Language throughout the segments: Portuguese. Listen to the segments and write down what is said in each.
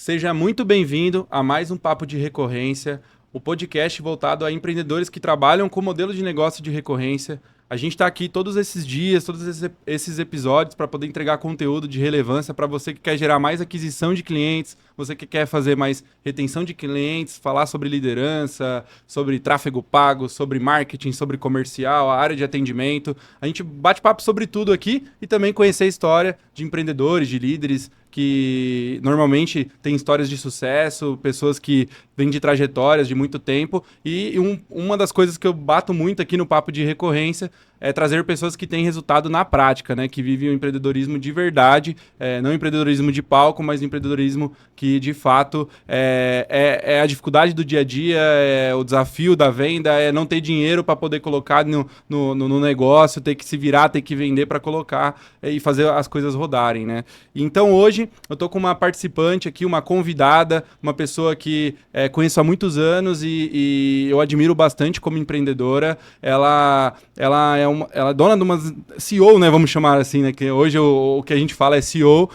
Seja muito bem-vindo a mais um Papo de Recorrência, o podcast voltado a empreendedores que trabalham com modelo de negócio de recorrência. A gente está aqui todos esses dias, esses episódios para poder entregar conteúdo de relevância para você que quer gerar mais aquisição de clientes, você que quer fazer mais retenção de clientes, falar sobre liderança, sobre tráfego pago, sobre marketing, sobre comercial, a área de atendimento. A gente bate papo sobre tudo aqui e também conhecer a história de empreendedores, de líderes que normalmente têm histórias de sucesso, pessoas que vêm de trajetórias de muito tempo. E uma das coisas que eu bato muito aqui no Papo de Recorrência é trazer pessoas que têm resultado na prática, né? Que vivem o empreendedorismo de verdade, não empreendedorismo de palco, mas empreendedorismo que, de fato, é a dificuldade do dia a dia, é o desafio da venda, é não ter dinheiro para poder colocar no negócio, ter que se virar, ter que vender para colocar e fazer as coisas rodarem, né? Então, hoje, eu tô com uma participante aqui, uma convidada, uma pessoa que conheço há muitos anos e eu admiro bastante como empreendedora. Ela é dona de uma CEO, né, vamos chamar assim, né, que hoje o que a gente fala é CEO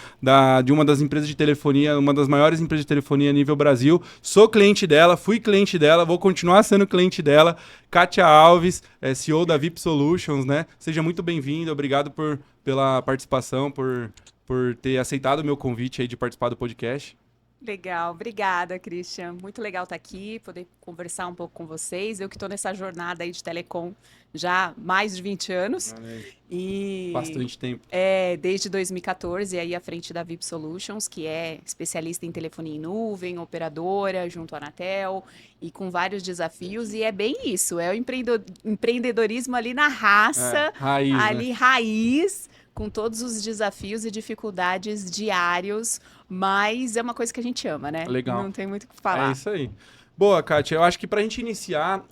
de uma das empresas de telefonia, uma das maiores empresas de telefonia a nível Brasil. Sou cliente dela, fui cliente dela, vou continuar sendo cliente dela. Kátia Alves, CEO da VIP Solutions, né? Seja muito bem-vindo, obrigado pela participação, por ter aceitado o meu convite aí de participar do podcast. Legal, obrigada, Christian. Muito legal estar aqui, poder conversar um pouco com vocês. Eu que estou nessa jornada aí de telecom já há mais de 20 anos. E Bastante tempo. Desde 2014, aí à frente da VIP Solutions, que é especialista em telefonia em nuvem, operadora, junto à Anatel, e com vários desafios. E é bem isso, é o empreendedorismo ali na raça, Raiz, ali né? raiz, com todos os desafios e dificuldades diários, mas é uma coisa que a gente ama, né? Legal. Não tem muito o que É falar. isso aí. Boa, Kátia, eu acho que pra gente iniciar,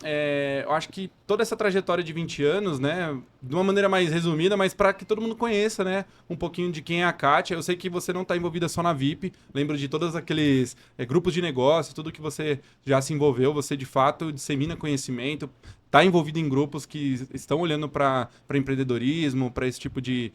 eu acho que toda essa trajetória de 20 anos, né, de uma maneira mais resumida, mas para que todo mundo conheça, né, um pouquinho de quem é a Kátia. Eu sei que você não está envolvida só na VIP, lembro de todos aqueles grupos de negócio, tudo que você já se envolveu, você de fato dissemina conhecimento, está envolvido em grupos que estão olhando para empreendedorismo, para esse tipo de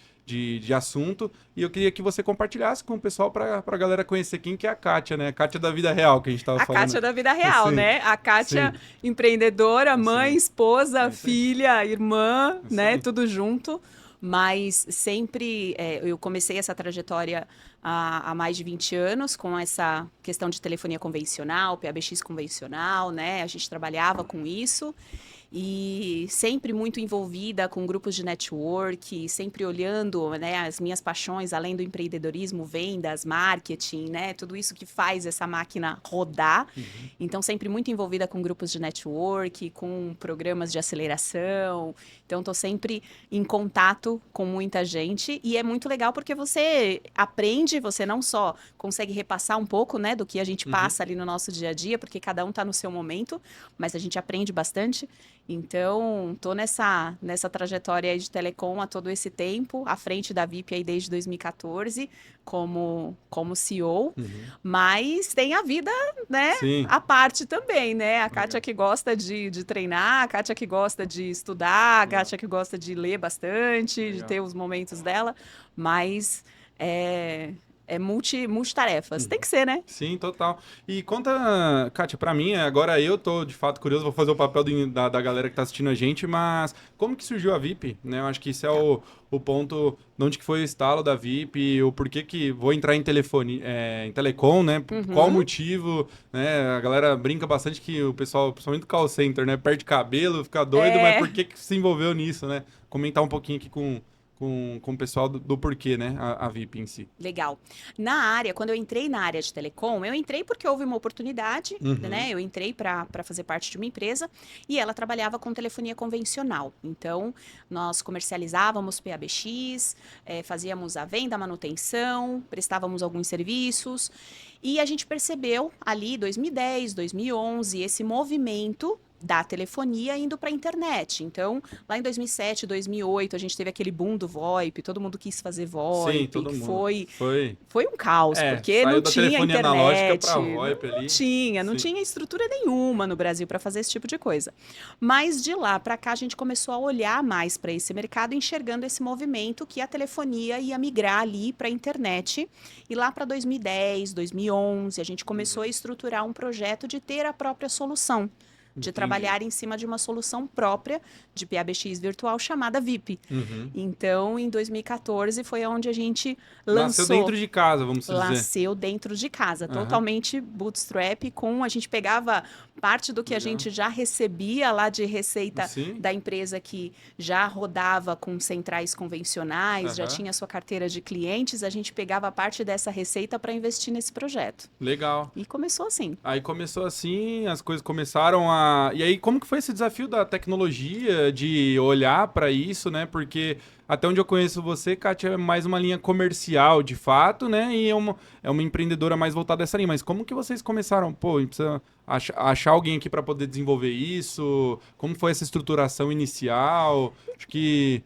assunto, e eu queria que você compartilhasse com o pessoal para a galera conhecer quem que é a Kátia, né? A Kátia da vida real que a gente estava A falando. Kátia da vida real, Sim, né? A Kátia sim, empreendedora, mãe, sim. esposa, Isso aí. filha, irmã, Isso né? aí. Tudo junto. Mas sempre eu comecei essa trajetória há mais de 20 anos com essa questão de telefonia convencional, PABX convencional, né? A gente trabalhava com isso. E sempre muito envolvida com grupos de network, sempre olhando, né, as minhas paixões, além do empreendedorismo, vendas, marketing, né, tudo isso que faz essa máquina rodar. Então, sempre muito envolvida com grupos de network, com programas de aceleração. Então, estou sempre em contato com muita gente e é muito legal porque você aprende, você não só consegue repassar um pouco, né, do que a gente passa ali no nosso dia a dia, porque cada um está no seu momento, mas a gente aprende bastante. Então, tô nessa trajetória aí de telecom há todo esse tempo, à frente da VIP aí desde 2014, como CEO, mas tem a vida, né, Sim. à parte também, né? A Kátia Legal. que gosta de treinar, a Kátia que gosta de estudar, a Legal. Kátia que gosta de ler bastante, de Legal. ter os momentos dela, mas é multitarefas. Tem que ser, né? Sim, total. E conta, Kátia, pra mim, agora eu tô de fato curioso, vou fazer o papel da galera que tá assistindo a gente, mas como que surgiu a VIP, né? Eu acho que isso é o ponto, de onde que foi o estalo da VIP, o porquê que vou entrar em telefone, em telecom, né? Qual o motivo, né? A galera brinca bastante que o pessoal, principalmente do call center, né? Perde cabelo, fica doido, mas por que se envolveu nisso, né? Comentar um pouquinho aqui com o pessoal do porquê, né? A VIP em si. Legal. Na área, quando eu entrei na área de telecom, eu entrei porque houve uma oportunidade, né? Eu entrei para fazer parte de uma empresa e ela trabalhava com telefonia convencional. Então, nós comercializávamos PABX, fazíamos a venda, a manutenção, prestávamos alguns serviços e a gente percebeu ali, 2010, 2011, esse movimento da telefonia indo para a internet. Então, lá em 2007, 2008, a gente teve aquele boom do VoIP, todo mundo quis fazer VoIP, Sim, todo que mundo. foi um caos, porque Saiu não da tinha telefonia analógica internet, pra VoIP não ali. tinha, não Sim. tinha estrutura nenhuma no Brasil para fazer esse tipo de coisa. Mas de lá para cá a gente começou a olhar mais para esse mercado, enxergando esse movimento que a telefonia ia migrar ali para a internet. E lá para 2010, 2011, a gente começou a estruturar um projeto de ter a própria solução, de Entendi. trabalhar em cima de uma solução própria de PABX virtual chamada VIP. Uhum. Então, em 2014 foi onde a gente Nasceu lançou. dentro de casa, vamos dizer. Nasceu dentro de casa, Aham. totalmente bootstrap, a gente pegava parte do que a Legal. gente já recebia lá de receita Sim. da empresa que já rodava com centrais convencionais, já Aham. tinha sua carteira de clientes, a gente pegava parte dessa receita para investir nesse projeto. Legal. E começou assim. Aí começou assim, as coisas começaram a... E aí, como que foi esse desafio da tecnologia, de olhar para isso, né? Porque até onde eu conheço você, Kátia, é mais uma linha comercial, de fato, né? E é uma empreendedora mais voltada a essa linha. Mas como que vocês começaram? Pô, a gente precisa achar alguém aqui para poder desenvolver isso? Como foi essa estruturação inicial? Acho que...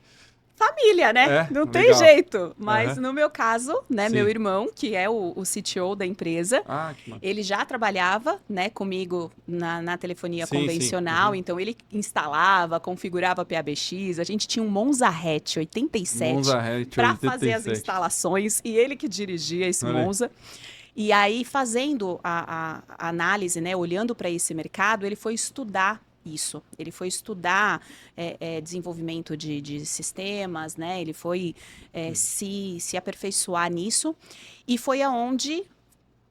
Família, né? É, Não tem legal. jeito. Mas Aham. no meu caso, né, Sim. meu irmão, que é o CTO da empresa, Ah, que massa. ele já trabalhava, né, comigo na telefonia Sim, sim. convencional, Uhum. então ele instalava, configurava PABX, a gente tinha um Monza Hatch 87 Monza Hatch para fazer as 87. instalações e ele que dirigia esse Olha aí. Monza. E aí, fazendo a análise, né, olhando para esse mercado, ele foi estudar isso. Ele foi estudar desenvolvimento de sistemas, né? Ele foi se aperfeiçoar nisso. E foi aonde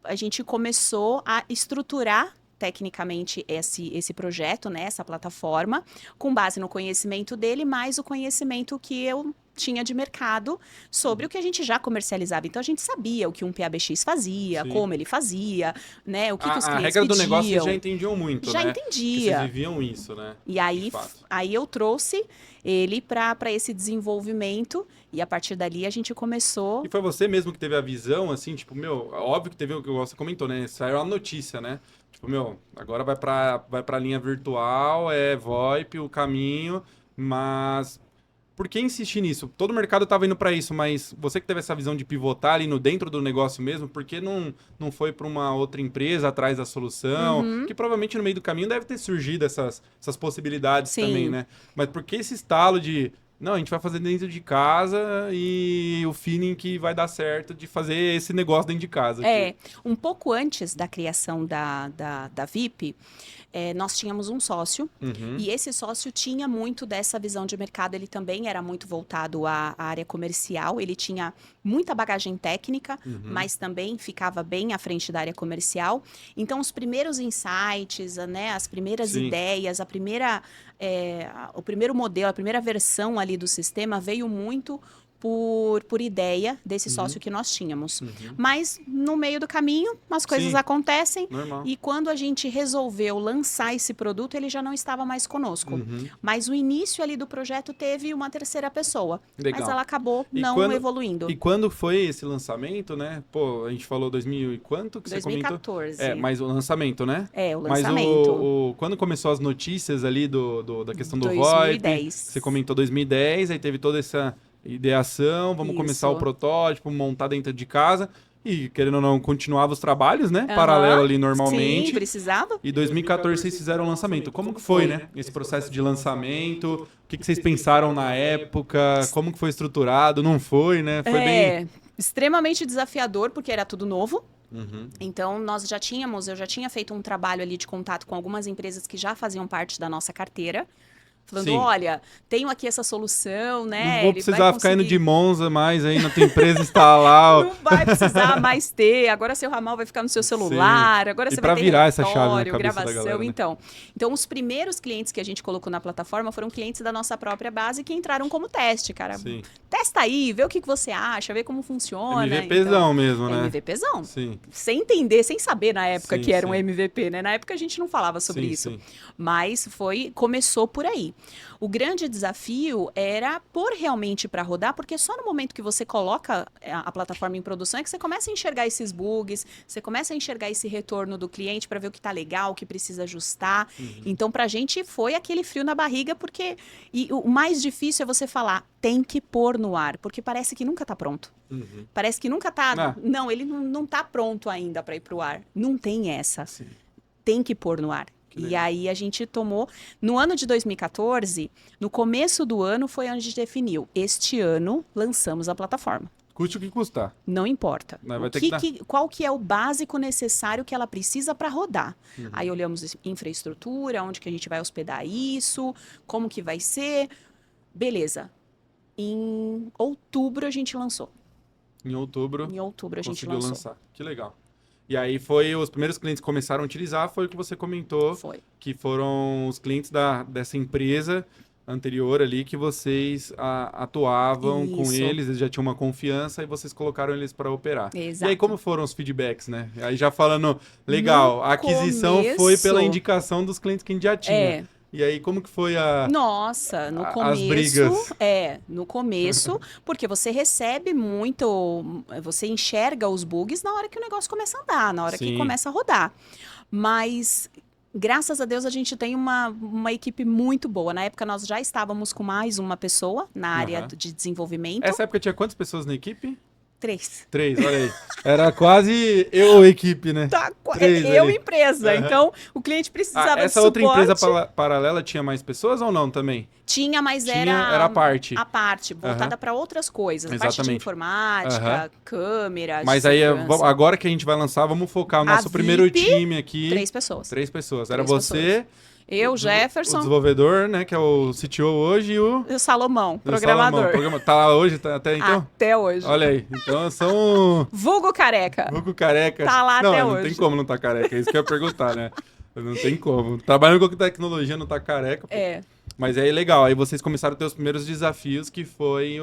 a gente começou a estruturar tecnicamente esse projeto, né, essa plataforma, com base no conhecimento dele, mais o conhecimento que eu tinha de mercado sobre o que a gente já comercializava. Então, a gente sabia o que um PABX fazia, Sim. como ele fazia, né, o que os A clientes regra do pediam. negócio vocês já entendiam muito, Já né? Porque entendia. vocês viviam isso, né? E aí, De fato. aí eu trouxe ele para esse desenvolvimento e a partir dali a gente começou. E foi você mesmo que teve a visão, assim, tipo, meu, óbvio que teve o que você comentou, né? Saiu a notícia, né? Tipo, meu, agora vai pra linha virtual, é VoIP, o caminho, mas por que insistir nisso? Todo o mercado estava indo para isso, mas você que teve essa visão de pivotar ali no dentro do negócio mesmo, por que não foi para uma outra empresa atrás da solução? Uhum. Que provavelmente no meio do caminho deve ter surgido essas possibilidades Sim. também, né? Mas por que esse estalo de... Não, a gente vai fazer dentro de casa e o feeling que vai dar certo de fazer esse negócio dentro de casa. Um pouco antes da criação da VIP, nós tínhamos um sócio Uhum. e esse sócio tinha muito dessa visão de mercado. Ele também era muito voltado à área comercial, ele tinha muita bagagem técnica, mas também ficava bem à frente da área comercial. Então, os primeiros insights, né, as primeiras Sim. ideias, o primeiro modelo, a primeira versão ali do sistema veio muito por ideia desse sócio que nós tínhamos. Mas, no meio do caminho, as coisas Sim. acontecem. Normal. E quando a gente resolveu lançar esse produto, ele já não estava mais conosco. Uhum. Mas o início ali do projeto teve uma terceira pessoa. Legal. Mas ela acabou E não quando- evoluindo. E quando foi esse lançamento, né? Pô, a gente falou 2000 e quanto que você comentou? 2014. Mas o lançamento, né? É, o Mas lançamento. quando começou as notícias ali da questão do 2010. VoIP, você comentou 2010, aí teve toda essa ideação, vamos começar o Isso. protótipo, montar dentro de casa e, querendo ou não, continuava os trabalhos, né? Aham. Paralelo ali normalmente. Sim, precisava. E 2014 vocês fizeram o lançamento. Como que foi, né? Esse processo de lançamento? O que vocês pensaram na época? Como que foi estruturado? Não foi, né? Foi bem... Extremamente desafiador, porque era tudo novo. Uhum. Então, eu já tinha feito um trabalho ali de contato com algumas empresas que já faziam parte da nossa carteira. Falando, Sim. olha, tenho aqui essa solução, né? Não vou ele precisar vai ficar indo conseguir- de Monza mais aí na tua empresa instalar. Não vai precisar mais ter. Agora seu ramal vai ficar no seu celular. Agora E você pra vai ter virar essa chave na relatório, cabeça da gravação. galera, né? Então, os primeiros clientes que a gente colocou na plataforma foram clientes da nossa própria base que entraram como teste, cara. Sim. Testa aí, vê o que você acha, vê como funciona. MVPzão mesmo, né? MVPzão. Sim. Sem entender, sem saber na época Sim, que era um sim. MVP, né? Na época a gente não falava sobre Sim, isso. sim. Mas começou por aí. O grande desafio era pôr realmente para rodar, porque só no momento que você coloca a plataforma em produção é que você começa a enxergar esses bugs, você começa a enxergar esse retorno do cliente para ver o que está legal, o que precisa ajustar. Então, para a gente foi aquele frio na barriga, porque o mais difícil é você falar, tem que pôr no ar, porque parece que nunca está pronto. Parece que nunca está... Não, ele não está pronto ainda para ir para o ar. Não tem essa. Sim. Tem que pôr no ar. E aí a gente tomou... No ano de 2014, no começo do ano, foi onde a gente definiu. Este ano, lançamos a plataforma. Custe o que custar. Não importa. Vai ter que Qual que é o básico necessário que ela precisa para rodar? Aí olhamos infraestrutura, onde que a gente vai hospedar isso, como que vai ser. Beleza. Em outubro a gente lançou. Em outubro a gente conseguiu lançou. lançar. Que legal. E aí os primeiros clientes que começaram a utilizar, foi o que você comentou. Foi. Que foram os clientes dessa empresa anterior ali, que vocês atuavam com eles já tinham uma confiança e vocês colocaram eles para operar. Exato. E aí como foram os feedbacks, né? Aí já falando, legal, a aquisição foi pela indicação dos clientes que a gente já tinha. E aí, como que foi Nossa, no começo... as brigas? No começo, porque você recebe muito... Você enxerga os bugs na hora que o negócio começa a andar, na hora que começa a rodar. Mas, graças a Deus, a gente tem uma equipe muito boa. Na época, nós já estávamos com mais uma pessoa na área de desenvolvimento. Essa época tinha quantas pessoas na equipe? 3. 3, olha aí. Era quase eu equipe, né? Eu empresa. Então, o cliente precisava de essa suporte. outra empresa paralela tinha mais pessoas ou não também? Tinha, mas era a parte. A parte, voltada para outras coisas. Exatamente. Parte de informática, câmeras, mas aí, agora que a gente vai lançar, vamos focar o nosso primeiro time aqui. 3 pessoas. 3 pessoas. Era você... Eu, Jefferson. O desenvolvedor, né? Que é o CTO hoje e o Salomão, programador. Tá lá hoje, até então? Até hoje. Olha aí. Então são... Vulgo careca. Vulgo careca. Tá lá até hoje. Não tem como não tá careca. É isso que eu ia perguntar, né? Não tem como. Trabalhando com tecnologia não tá careca. Pô. Mas aí legal. Aí vocês começaram a ter os primeiros desafios, que foi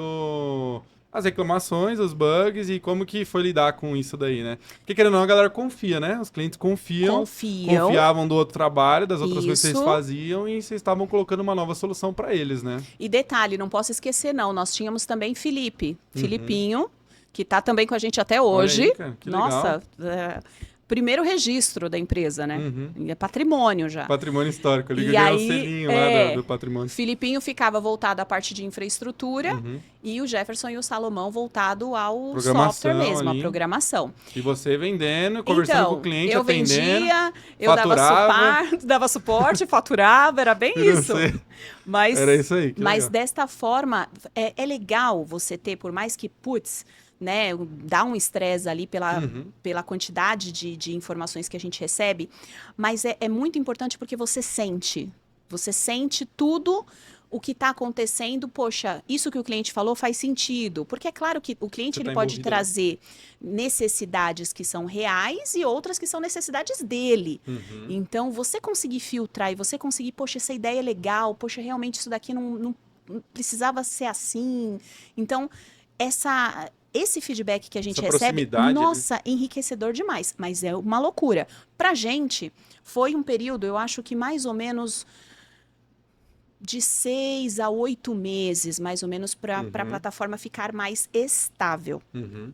as reclamações, os bugs e como que foi lidar com isso daí, né? Porque querendo ou não, a galera confia, né? Os clientes confiavam do outro trabalho, das outras coisas que vocês faziam e vocês estavam colocando uma nova solução para eles, né? E detalhe, não posso esquecer não, nós tínhamos também Filipinho, que tá também com a gente até hoje. Olha aí, cara, que Nossa, primeiro registro da empresa, né? É patrimônio já. Patrimônio histórico, ele ganhou o selinho lá do patrimônio. Filipinho ficava voltado à parte de infraestrutura e o Jefferson e o Salomão voltado ao software mesmo, à programação. E você vendendo, conversando com o cliente, eu atendendo, vendia, eu dava suporte, faturava, era bem isso. Mas, era isso aí. Mas desta forma, é legal você ter, por mais que, né, dá um estresse ali pela quantidade de informações que a gente recebe, mas é muito importante porque você sente tudo o que está acontecendo. Poxa, isso que o cliente falou faz sentido, porque é claro que o cliente ele pode trazer necessidades que são reais e outras que são necessidades dele. Então, você conseguir filtrar e você conseguir, poxa, essa ideia é legal, poxa, realmente isso daqui não precisava ser assim. Então, esse feedback que a gente recebe, nossa, enriquecedor demais, mas é uma loucura. Pra gente, foi um período, eu acho que mais ou menos de 6 a 8 meses, mais ou menos, para a plataforma ficar mais estável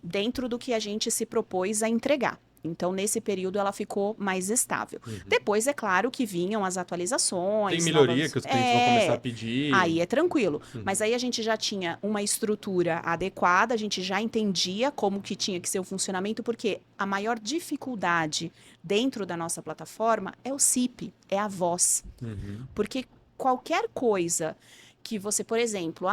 dentro do que a gente se propôs a entregar. Então, nesse período, ela ficou mais estável. Depois, é claro que vinham as atualizações. Tem melhoria que os clientes vão começar a pedir. Aí é tranquilo. Mas aí a gente já tinha uma estrutura adequada, a gente já entendia como que tinha que ser o funcionamento, porque a maior dificuldade dentro da nossa plataforma é o SIP, é a voz. Porque qualquer coisa que você, por exemplo,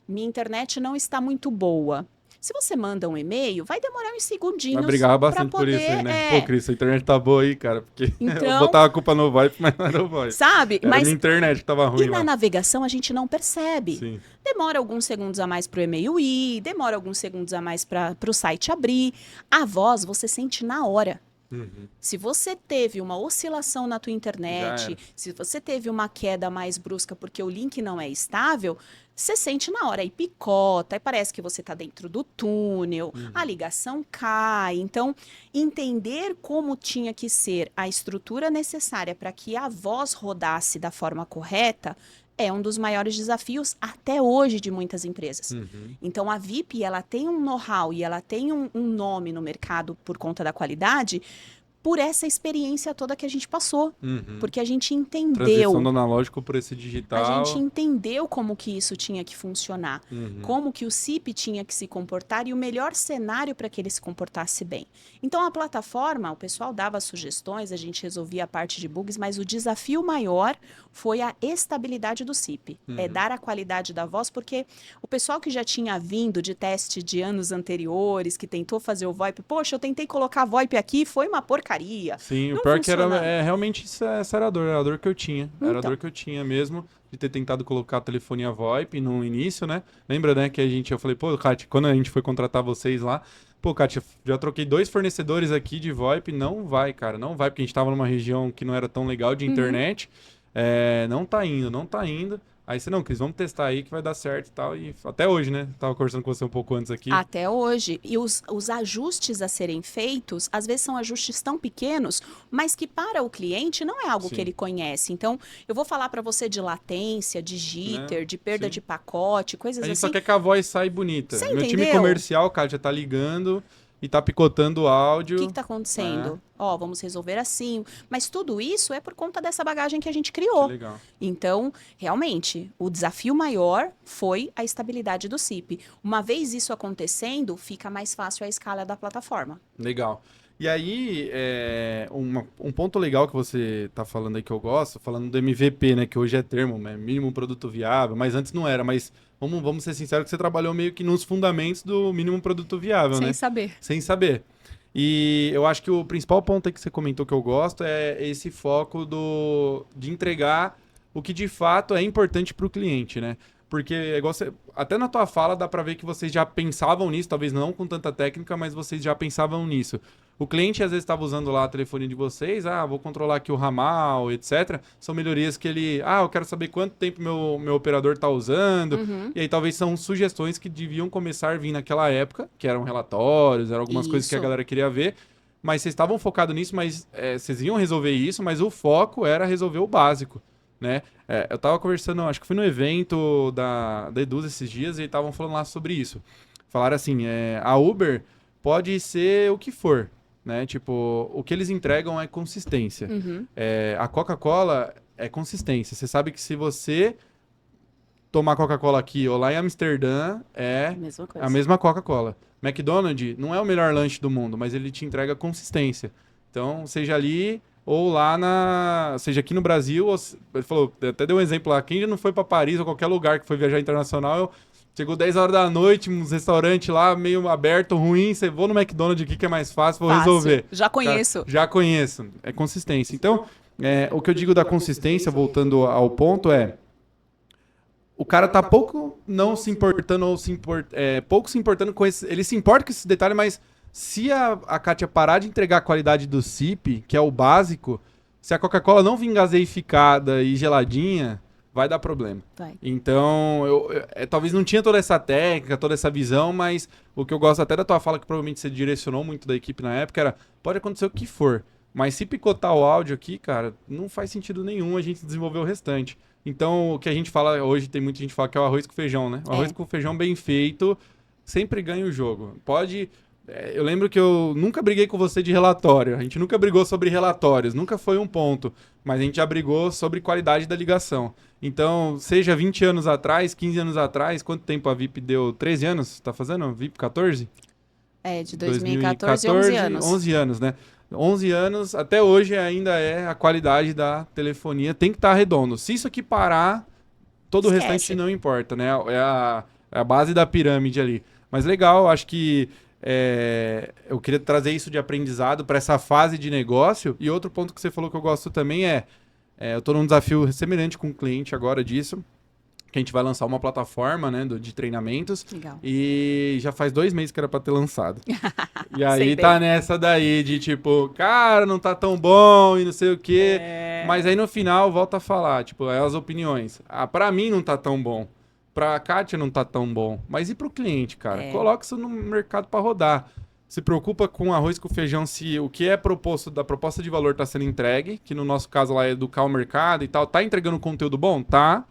minha internet não está muito boa. Se você manda um e-mail, vai demorar uns segundinhos. Vai brigar bastante por isso aí, né? Pô, Cris, a internet tá boa aí, cara. Porque eu botava a culpa no VoIP, mas não era o VoIP. Sabe? Era a minha internet que tava ruim. E na navegação a gente não percebe. Sim. Demora alguns segundos a mais pro e-mail ir, demora alguns segundos a mais pro site abrir. A voz você sente na hora. Se você teve uma oscilação na tua internet, se você teve uma queda mais brusca porque o link não é estável, você sente na hora, aí picota, aí parece que você está dentro do túnel, a ligação cai. Então, entender como tinha que ser a estrutura necessária para que a voz rodasse da forma correta é um dos maiores desafios até hoje de muitas empresas. Então, a VIP, ela tem um know-how e ela tem um nome no mercado por conta da qualidade, por essa experiência toda que a gente passou. Porque a gente entendeu. Transição do analógico por esse digital. A gente entendeu como que isso tinha que funcionar, como que o CIP tinha que se comportar e o melhor cenário para que ele se comportasse bem. Então, a plataforma, o pessoal dava sugestões, a gente resolvia a parte de bugs, mas o desafio maior foi a estabilidade do CIP. É dar a qualidade da voz, porque o pessoal que já tinha vindo de teste de anos anteriores, que tentou fazer o VoIP, poxa, eu tentei colocar VoIP aqui, foi uma porcaria. Sim, Não o pior que funciona. realmente essa era a dor que eu tinha. Era a Então. dor que eu tinha mesmo, de ter tentado colocar a telefonia VoIP no início, né? Lembra, né, que eu falei, pô, Kátia, quando a gente foi contratar vocês lá, pô, Kátia, já troquei 2 fornecedores aqui de VoIP, não vai, cara, não vai, porque a gente tava numa região que não era tão legal de internet, não tá indo. Aí você, não, Cris, vamos testar aí que vai dar certo e tal. E até hoje, né? Tava conversando com você um pouco antes aqui. Até hoje. E os ajustes a serem feitos, às vezes são ajustes tão pequenos, mas que para o cliente não é algo Sim. que ele conhece. Então, eu vou falar para você de latência, de jitter, de perda Sim. de pacote, coisas A gente assim. só quer que a voz saia bonita. Você Meu time entendeu? comercial, cara, já tá ligando e tá picotando o áudio. O que está acontecendo? Ó, vamos resolver assim. Mas tudo isso é por conta dessa bagagem que a gente Que criou. legal. Então, realmente, o desafio maior foi a estabilidade do CIP. Uma vez isso acontecendo, fica mais fácil a escala da plataforma. Legal. E aí, um ponto legal que você tá falando aí que eu gosto, falando do MVP, né? Que hoje é termo, né, mínimo produto viável, mas antes não era. Mas vamos ser sinceros que você trabalhou meio que nos fundamentos do mínimo produto viável, né? Sem saber. Sem saber. E eu acho que o principal ponto aí que você comentou que eu gosto é esse foco de entregar o que de fato é importante para o cliente, né? Porque igual até na tua fala dá para ver que vocês já pensavam nisso, talvez não com tanta técnica, mas vocês já pensavam nisso. O cliente às vezes estava usando lá a telefonia de vocês, vou controlar aqui o ramal, etc. São melhorias que eu quero saber quanto tempo meu operador está usando. E aí talvez são sugestões que deviam começar a vir naquela época, que eram relatórios, eram algumas coisas que a Isso. galera queria ver. Mas vocês estavam focados nisso, mas vocês iam resolver isso, mas o foco era resolver o básico, né? Eu tava conversando, acho que fui no evento da Eduz esses dias e estavam falando lá sobre isso. Falaram assim, a Uber pode ser o que for, né? Tipo, o que eles entregam é consistência. A Coca-Cola é consistência. Você sabe que se você tomar Coca-Cola aqui ou lá em Amsterdã, é Mesma coisa. a mesma Coca-Cola. McDonald's não é o melhor lanche do mundo, mas ele te entrega consistência. Então, seja ali ou lá seja aqui no Brasil, ele falou, até deu um exemplo lá, quem já não foi para Paris ou qualquer lugar que foi viajar internacional, chegou 10 horas da noite, uns restaurantes lá meio aberto, ruim, você vou no McDonald's aqui que é mais fácil, vou resolver. Já conheço. Cara, já conheço, é consistência. Então, o que eu digo da consistência, voltando ao ponto, o cara tá pouco não se importando ou pouco se importando com esse, ele se importa com esse detalhe, mas se a Kátia parar de entregar a qualidade do CIP, que é o básico, se a Coca-Cola não vir gaseificada e geladinha, vai dar problema. Vai. Então, talvez não tinha toda essa técnica, toda essa visão, mas o que eu gosto até da tua fala, que provavelmente você direcionou muito da equipe na época, era, pode acontecer o que for, mas se picotar o áudio aqui, cara, não faz sentido nenhum a gente desenvolver o restante. Então, o que a gente fala hoje, tem muita gente que fala que é o arroz com feijão, né? O arroz com feijão bem feito sempre ganha o jogo. Eu lembro que eu nunca briguei com você de relatório. A gente nunca brigou sobre relatórios, nunca foi um ponto. Mas a gente já brigou sobre qualidade da ligação. Então, seja 20 anos atrás, 15 anos atrás, quanto tempo a VIP deu? 13 anos? Tá fazendo? VIP 14? De 2014, 11 anos. 11 anos, né? 11 anos, até hoje ainda é a qualidade da telefonia, tem que estar redondo. Se isso aqui parar, todo o restante não importa, né? É a base da pirâmide ali. Mas legal, acho que eu queria trazer isso de aprendizado para essa fase de negócio. E outro ponto que você falou que eu gosto também eu estou num desafio semelhante com o cliente agora disso, que a gente vai lançar uma plataforma, né, de treinamentos. Legal. E já faz 2 meses que era para ter lançado. E aí Sei tá bem. nessa daí de tipo, cara, não tá tão bom e não sei o quê. Mas aí no final volta a falar, tipo, as opiniões. Pra mim não tá tão bom. pra Kátia não tá tão bom. Mas e pro cliente, cara? É. Coloca isso no mercado pra rodar. Se preocupa com arroz e com feijão se o que é proposto da proposta de valor tá sendo entregue, que no nosso caso lá é educar o mercado e tal. Tá entregando conteúdo bom? Tá.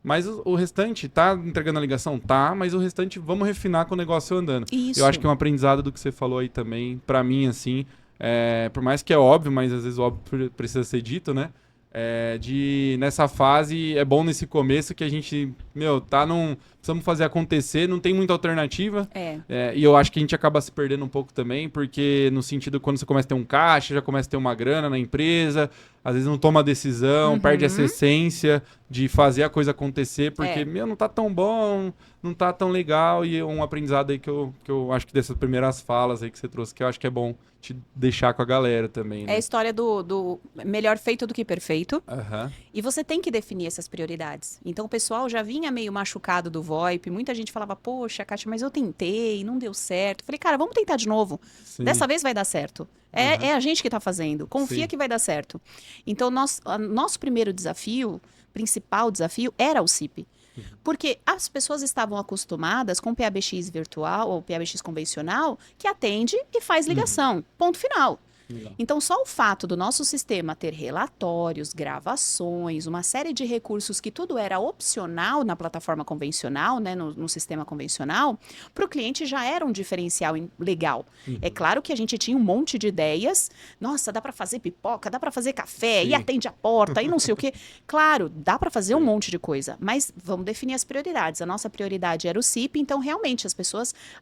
Mas o restante, tá entregando a ligação? Tá. Mas o restante, vamos refinar com o negócio andando. Isso. Eu acho que é um aprendizado do que você falou aí também, pra mim, assim, por mais que é óbvio, mas às vezes o óbvio precisa ser dito, né? Nessa fase, é bom nesse começo que a gente, precisamos fazer acontecer, não tem muita alternativa. E eu acho que a gente acaba se perdendo um pouco também, porque no sentido, quando você começa a ter um caixa, já começa a ter uma grana na empresa, às vezes não toma decisão, perde essa essência de fazer a coisa acontecer, porque, não tá tão bom, não tá tão legal, e é um aprendizado aí que eu acho que dessas primeiras falas aí que você trouxe, que eu acho que é bom te deixar com a galera também, né? É a história do melhor feito do que perfeito. Aham. E você tem que definir essas prioridades. Então, o pessoal já vinha meio machucado do VoIP. Muita gente falava, poxa, Kátia, mas eu tentei, não deu certo. Falei, cara, vamos tentar de novo. Sim. Dessa vez vai dar certo. É a gente que está fazendo. Confia Sim. que vai dar certo. Então, nosso primeiro desafio, principal desafio, era o CIP. Porque as pessoas estavam acostumadas com o PABX virtual ou PABX convencional, que atende e faz ligação. Ponto final. Legal. Então, só o fato do nosso sistema ter relatórios, gravações, uma série de recursos que tudo era opcional na plataforma convencional, né, no sistema convencional, para o cliente já era um diferencial legal. É claro que a gente tinha um monte de ideias. Nossa, dá para fazer pipoca, dá para fazer café, Sim. e atende a porta, e não sei o quê. Claro, dá para fazer um monte de coisa, mas vamos definir as prioridades. A nossa prioridade era o CIP, então realmente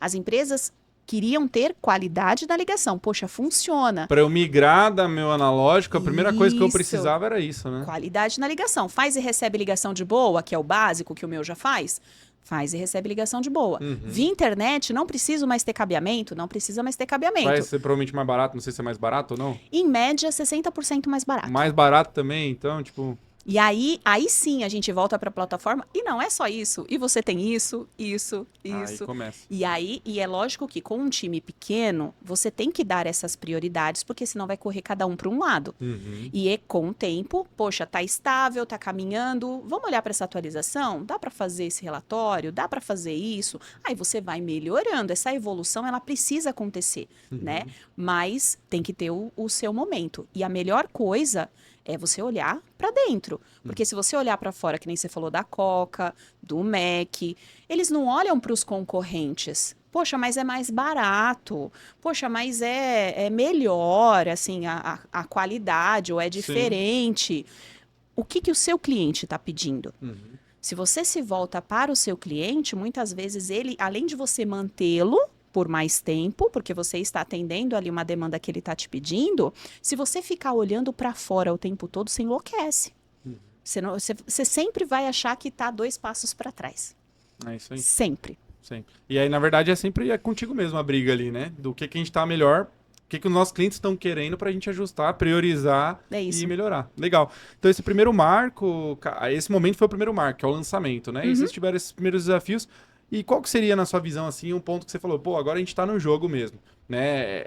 as empresas queriam ter qualidade da ligação. Poxa, funciona. Para eu migrar da meu analógico, a primeira coisa que eu Isso. precisava era isso, né? Qualidade na ligação. Faz e recebe ligação de boa, que é o básico que o meu já faz. Faz e recebe ligação de boa. Via internet, não preciso mais ter cabeamento, não precisa mais ter cabeamento. Vai ser provavelmente mais barato, não sei se é mais barato ou não. Em média, 60% mais barato. Mais barato também, então, tipo... E aí sim a gente volta para a plataforma e não é só isso. E você tem isso. Aí começa. E é lógico que com um time pequeno, você tem que dar essas prioridades, porque senão vai correr cada um para um lado. E com o tempo, poxa, tá estável, tá caminhando, vamos olhar para essa atualização? Dá para fazer esse relatório? Dá para fazer isso? Aí você vai melhorando. Essa evolução, ela precisa acontecer, né? Mas tem que ter o seu momento. E a melhor coisa é você olhar para dentro. Porque se você olhar para fora, que nem você falou da Coca, do Mac, eles não olham para os concorrentes. Poxa, mas é mais barato. Poxa, mas é melhor, assim, a qualidade, ou é diferente. O que o seu cliente está pedindo? Se você se volta para o seu cliente, muitas vezes ele, além de você mantê-lo por mais tempo, porque você está atendendo ali uma demanda que ele está te pedindo, se você ficar olhando para fora o tempo todo, você enlouquece. Você sempre vai achar que está 2 passos para trás. É isso aí. Sempre. E aí, na verdade, sempre contigo mesmo a briga ali, né? Do que a gente tá melhor, o que os nossos clientes estão querendo pra gente ajustar, priorizar e melhorar. Legal. Então, esse primeiro marco, esse momento foi o primeiro marco, que é o lançamento, né? E vocês tiveram esses primeiros desafios. E qual que seria, na sua visão, assim, um ponto que você falou, pô, agora a gente tá no jogo mesmo, né?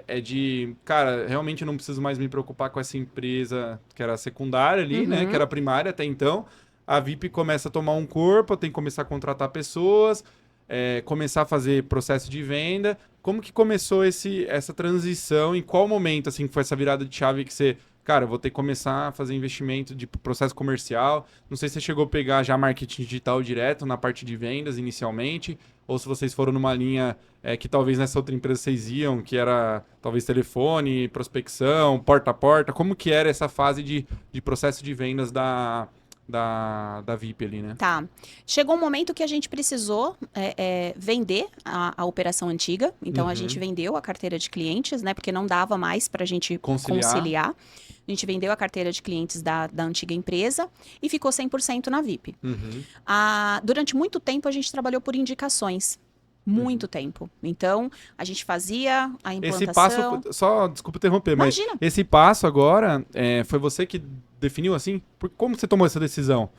Cara, realmente eu não preciso mais me preocupar com essa empresa que era secundária ali, né? Que era primária até então. A VIP começa a tomar um corpo, tem que começar a contratar pessoas, começar a fazer processo de venda. Como que começou essa transição? Em qual momento, assim, que foi essa virada de chave que você... Cara, eu vou ter que começar a fazer investimento de processo comercial. Não sei se você chegou a pegar já marketing digital direto na parte de vendas inicialmente, ou se vocês foram numa linha que talvez nessa outra empresa vocês iam, que era talvez telefone, prospecção, porta a porta. Como que era essa fase de processo de vendas da VIP ali, né? Tá. Chegou um momento que a gente precisou vender a operação antiga. Então, a gente vendeu a carteira de clientes, né? Porque não dava mais para a gente conciliar. A gente vendeu a carteira de clientes da antiga empresa e ficou 100% na VIP. Durante muito tempo, a gente trabalhou por indicações. Muito tempo. Então, a gente fazia a implantação... Esse passo, só desculpa interromper, Imagina. mas esse passo agora, foi você que definiu assim? Como você tomou essa decisão?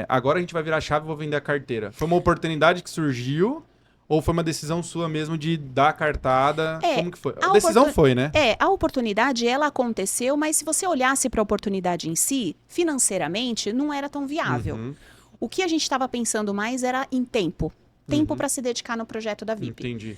Agora a gente vai virar a chave e vou vender a carteira. Foi uma oportunidade que surgiu ou foi uma decisão sua mesmo de dar a cartada? Como que foi? A decisão foi, né? A oportunidade, ela aconteceu, mas se você olhasse para a oportunidade em si, financeiramente, não era tão viável. O que a gente estava pensando mais era em tempo. Tempo para se dedicar no projeto da VIP. Entendi.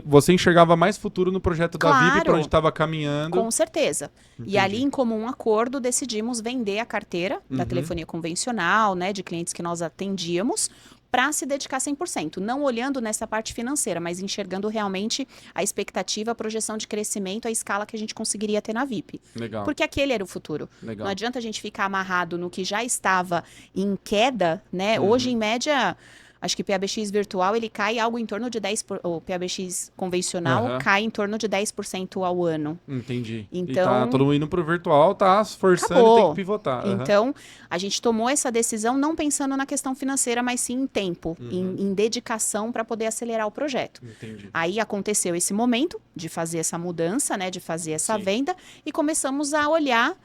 Você enxergava mais futuro no projeto da VIP, para Claro. onde estava caminhando? Com certeza. Entendi. E ali, em comum acordo, decidimos vender a carteira da telefonia convencional, né, de clientes que nós atendíamos, para se dedicar 100%. Não olhando nessa parte financeira, mas enxergando realmente a expectativa, a projeção de crescimento, a escala que a gente conseguiria ter na VIP. Legal. Porque aquele era o futuro. Legal. Não adianta a gente ficar amarrado no que já estava em queda, né? Hoje, em média, acho que o PABX virtual, ele cai algo em torno de 10%, o PABX convencional cai em torno de 10% ao ano. Entendi. Então, e tá todo mundo indo pro virtual, tá se forçando acabou. e tem que pivotar. Então, a gente tomou essa decisão não pensando na questão financeira, mas sim em tempo, em dedicação para poder acelerar o projeto. Entendi. Aí aconteceu esse momento de fazer essa mudança, né, de fazer essa venda, e começamos a olhar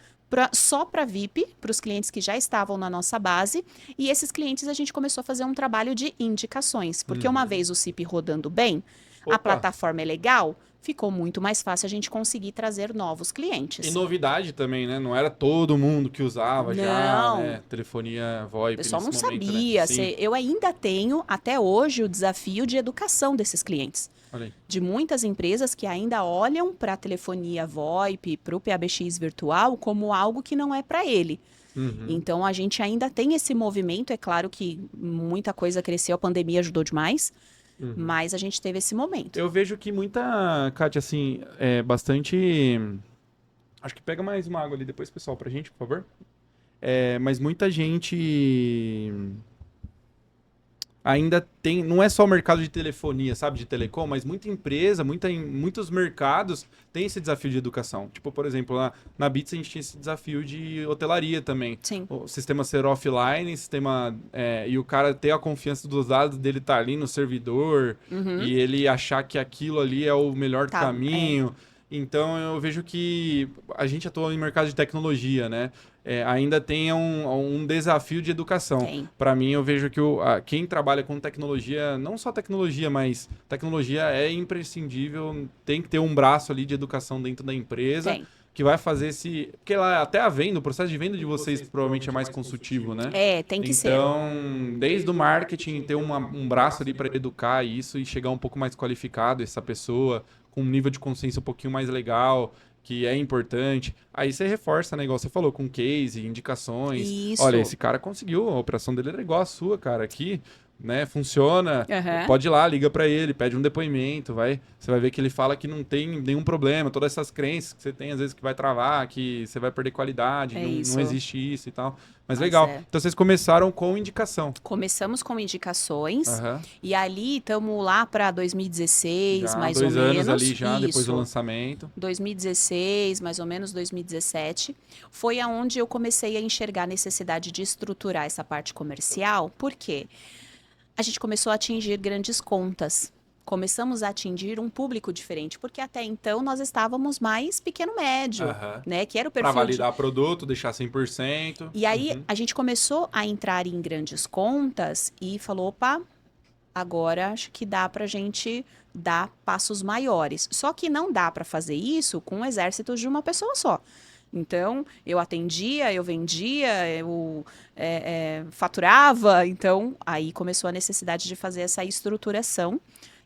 só para VIP, para os clientes que já estavam na nossa base, e esses clientes a gente começou a fazer um trabalho de indicações, porque uma vez o CIP rodando bem, a plataforma é legal, ficou muito mais fácil a gente conseguir trazer novos clientes. E novidade também, né? Não era todo mundo que usava já, Não. né? Telefonia VoIP O pessoal não nesse momento, sabia. né? Eu ainda tenho, até hoje, o desafio de educação desses clientes. Olha aí. De muitas empresas que ainda olham para a telefonia VoIP, para o PABX virtual, como algo que não é para ele. Então, a gente ainda tem esse movimento. É claro que muita coisa cresceu, a pandemia ajudou demais, mas a gente teve esse momento. Eu vejo que muita, Kátia, assim, bastante... Acho que pega mais uma água ali depois, pessoal, pra gente, por favor. Mas muita gente... ainda tem, não é só o mercado de telefonia, sabe, de telecom, mas muita empresa, muitos mercados têm esse desafio de educação. Tipo, por exemplo, na Beats a gente tinha esse desafio de hotelaria também. Sim. O sistema ser offline, e o cara ter a confiança dos dados dele estar ali no servidor e ele achar que aquilo ali é o melhor caminho. Então, eu vejo que a gente atua em mercado de tecnologia, né? Ainda tem um desafio de educação. Para mim, eu vejo que quem trabalha com tecnologia, não só tecnologia, mas tecnologia é imprescindível, tem que ter um braço ali de educação dentro da empresa, que vai fazer porque lá até a venda, o processo de venda de vocês provavelmente é mais consultivo, né? Tem que ser. Então, desde o marketing, ter um braço ali para educar isso e chegar um pouco mais qualificado, essa pessoa com um nível de consciência um pouquinho mais legal, que é importante. Aí você reforça, né? Igual você falou, com case, indicações. Isso. Olha, esse cara conseguiu, a operação dele era igual a sua, cara. Aqui, né? Funciona. Pode ir lá, liga pra ele, pede um depoimento, você vai ver que ele fala que não tem nenhum problema, todas essas crenças que você tem, às vezes, que vai travar, que você vai perder qualidade, não existe isso e tal. Mas legal. Então, vocês começaram com indicação. Começamos com indicações. E ali, estamos lá para 2016, mais ou menos. 2 anos ali já, depois do lançamento. 2016, mais ou menos 2017. Foi aonde eu comecei a enxergar a necessidade de estruturar essa parte comercial. Por quê? A gente começou a atingir grandes contas. Começamos a atingir um público diferente, porque até então nós estávamos mais pequeno-médio, né? Que era o perfil para validar produto, deixar 100%. E aí a gente começou a entrar em grandes contas e falou, opa, agora acho que dá pra gente dar passos maiores. Só que não dá para fazer isso com um exército de uma pessoa só. Então, eu atendia, eu vendia, eu faturava. Então, aí começou a necessidade de fazer essa estruturação.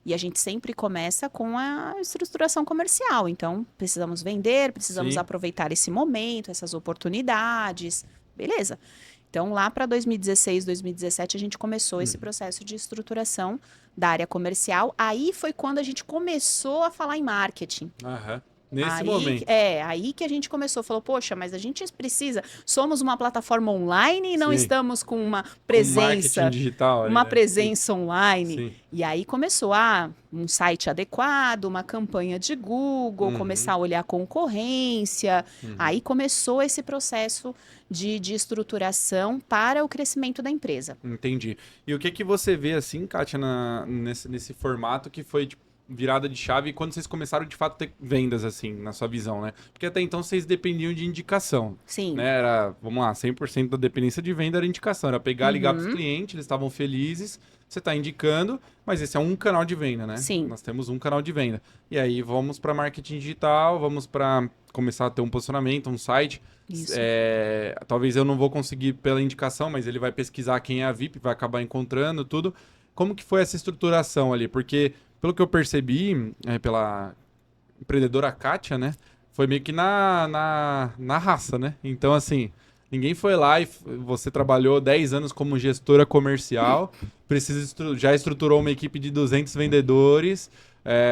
E a gente sempre começa com a estruturação comercial. Então, precisamos vender, precisamos aproveitar esse momento, essas oportunidades. Beleza. Então, lá para 2016, 2017, a gente começou esse processo de estruturação da área comercial. Aí foi quando a gente começou a falar em marketing. Nesse momento. Aí que a gente começou, falou, poxa, mas a gente precisa, somos uma plataforma online e não estamos com uma presença, digital, uma presença online. E aí começou um site adequado, uma campanha de Google, começar a olhar a concorrência. Aí começou esse processo de estruturação para o crescimento da empresa. Entendi. E o que você vê assim, Kátia, nesse formato que foi virada de chave quando vocês começaram de fato a ter vendas, assim, na sua visão, né? Porque até então vocês dependiam de indicação. Sim. Né? Era, vamos lá, 100% da dependência de venda era indicação. Era pegar, ligar para os clientes, eles estavam felizes, você está indicando, mas esse é um canal de venda, né? Sim. Nós temos um canal de venda. E aí vamos para marketing digital, vamos para começar a ter um posicionamento, um site. Isso. Talvez eu não vou conseguir pela indicação, mas ele vai pesquisar quem é a VIP, vai acabar encontrando tudo. Como que foi essa estruturação ali? Porque, pelo que eu percebi, pela empreendedora Kátia, né? Foi meio que na raça, né? Então, assim, ninguém foi lá e você trabalhou 10 anos como gestora comercial, já estruturou uma equipe de 200 vendedores.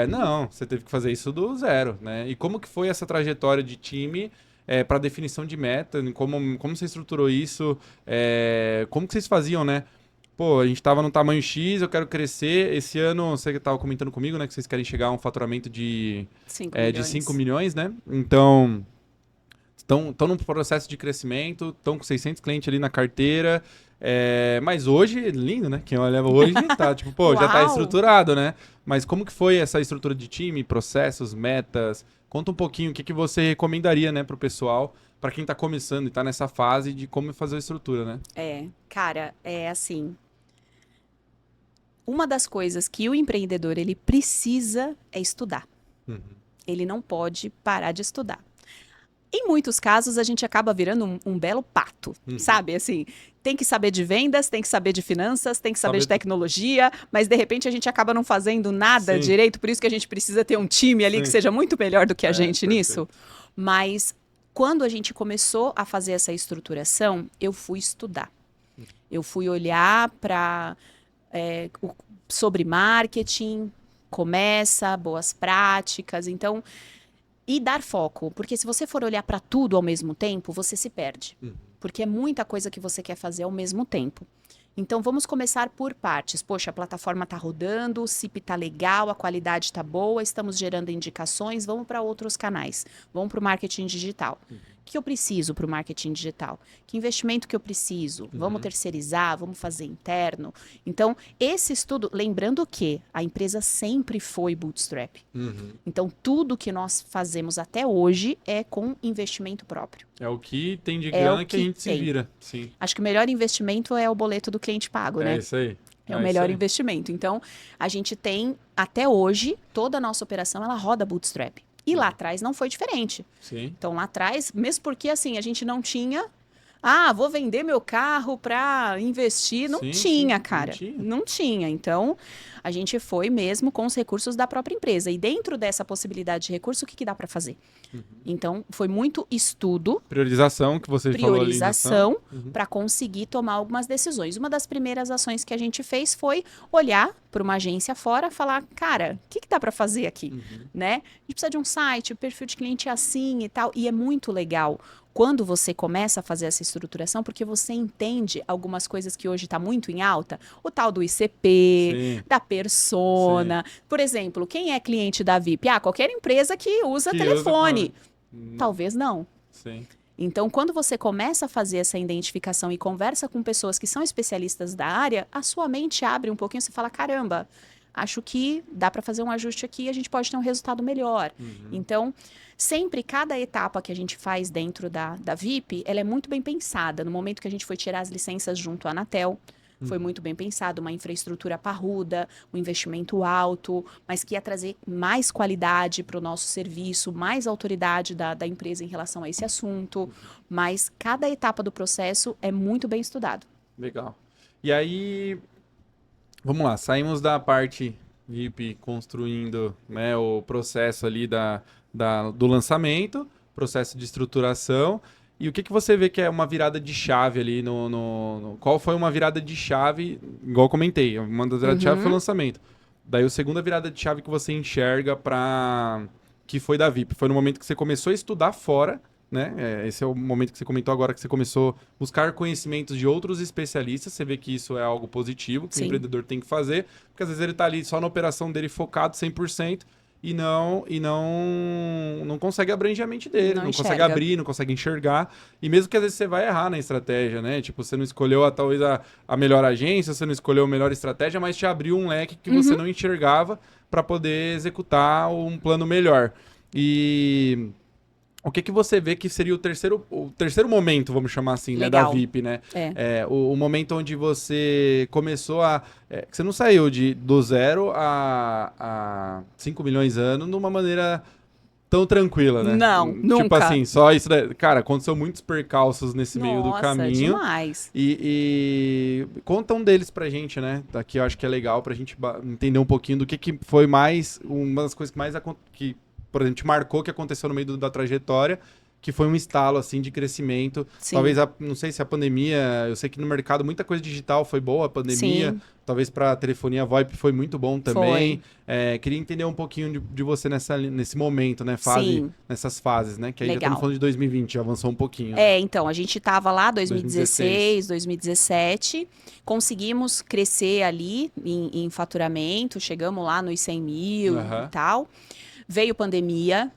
Não, você teve que fazer isso do zero, né? E como que foi essa trajetória de time para definição de meta? Como você estruturou isso? Como que vocês faziam, né? Pô, a gente estava no tamanho X, eu quero crescer. Esse ano, você estava comentando comigo, né? Que vocês querem chegar a um faturamento de 5 milhões, né? Então, estão num processo de crescimento, estão com 600 clientes ali na carteira. Mas hoje, lindo, né? Quem olha hoje tá, tipo, pô, já tá estruturado, né? Mas como que foi essa estrutura de time, processos, metas? Conta um pouquinho o que você recomendaria, né, pro pessoal, para quem tá começando e tá nessa fase de como fazer a estrutura, né? Cara, é assim... Uma das coisas que o empreendedor ele precisa é estudar. Ele não pode parar de estudar. Em muitos casos, a gente acaba virando um belo pato, sabe? Assim, tem que saber de vendas, tem que saber de finanças, tem que saber de tecnologia, mas de repente a gente acaba não fazendo nada direito, por isso que a gente precisa ter um time ali que seja muito melhor do que a gente nisso. Mas quando a gente começou a fazer essa estruturação, eu fui estudar. Eu fui olhar para... sobre marketing, boas práticas, então, e dar foco, porque se você for olhar para tudo ao mesmo tempo, você se perde, porque é muita coisa que você quer fazer ao mesmo tempo. Então, vamos começar por partes. Poxa, a plataforma está rodando, o CIP está legal, a qualidade está boa, estamos gerando indicações, vamos para outros canais, vamos para o marketing digital. O que eu preciso para o marketing digital? Que investimento que eu preciso? Vamos terceirizar? Vamos fazer interno? Então, esse estudo, lembrando que a empresa sempre foi bootstrap. Então, tudo que nós fazemos até hoje é com investimento próprio. É o que tem de grana que a gente se vira. Sim. Acho que o melhor investimento é o boleto do cliente pago, né? É isso aí. É o melhor investimento. Então, a gente tem, até hoje, toda a nossa operação, ela roda bootstrap. E lá atrás não foi diferente. Sim. Então, lá atrás, mesmo porque assim, a gente não tinha... vou vender meu carro para investir. Não tinha, cara. Não tinha. Então, a gente foi mesmo com os recursos da própria empresa. E dentro dessa possibilidade de recurso, o que dá para fazer? Então, foi muito estudo. Priorização, que você falou ali. Priorização para conseguir tomar algumas decisões. Uma das primeiras ações que a gente fez foi olhar para uma agência fora e falar, cara, o que dá para fazer aqui? Né? A gente precisa de um site, o perfil de cliente é assim e tal. E é muito legal quando você começa a fazer essa estruturação, porque você entende algumas coisas que hoje está muito em alta. O tal do ICP, da persona. Por exemplo, quem é cliente da VIP? Qualquer empresa que usa telefone. Talvez não. Sim. Então, quando você começa a fazer essa identificação e conversa com pessoas que são especialistas da área, a sua mente abre um pouquinho e você fala, caramba, acho que dá para fazer um ajuste aqui e a gente pode ter um resultado melhor. Então, sempre, cada etapa que a gente faz dentro da VIP, ela é muito bem pensada. No momento que a gente foi tirar as licenças junto à Anatel, foi muito bem pensado, uma infraestrutura parruda, um investimento alto, mas que ia trazer mais qualidade para o nosso serviço, mais autoridade da empresa em relação a esse assunto. Mas cada etapa do processo é muito bem estudado. Legal. E aí, vamos lá, saímos da parte VIP construindo, né, o processo ali do lançamento, processo de estruturação. E o que você vê que é uma virada de chave ali qual foi uma virada de chave, igual eu comentei, uma das viradas de chave foi o lançamento. Daí a segunda virada de chave que você enxerga que foi da VIP. Foi no momento que você começou a estudar fora, né? Esse é o momento que você comentou agora, que você começou a buscar conhecimentos de outros especialistas. Você vê que isso é algo positivo, que o empreendedor tem que fazer, porque às vezes ele está ali só na operação dele focado 100%, não consegue abranger a mente dele, Não não consegue enxerga. abrir, não consegue enxergar. E mesmo que às vezes você vai errar na estratégia, né? Tipo, você não escolheu talvez a melhor agência, você não escolheu a melhor estratégia, mas te abriu um leque que você não enxergava para poder executar um plano melhor. E o que você vê que seria o terceiro momento, vamos chamar assim, né, da Legal. VIP, né? É. O momento onde você começou que você não saiu do zero a 5 milhões ano de uma maneira tão tranquila, né? Não, Tipo nunca. assim, só isso. Cara, aconteceu muitos percalços nesse meio do Nossa, caminho. demais. E conta um deles pra gente, né? Daqui eu acho que é legal pra gente entender um pouquinho do que foi mais. Uma das coisas que mais que, por exemplo, te marcou que aconteceu no meio da trajetória, que foi um estalo assim de crescimento. Sim. Talvez, não sei se a pandemia, eu sei que no mercado muita coisa digital foi boa, a pandemia. Sim. Talvez para telefonia VoIP foi muito bom também. Queria entender um pouquinho de você nesse momento, né? Sim. Nessas fases, né? Que aí já Legal. estamos falando de 2020, já avançou um pouquinho. Né? Então, a gente estava lá 2016, 2017, conseguimos crescer ali em faturamento, chegamos lá nos 100 mil e tal. Veio pandemia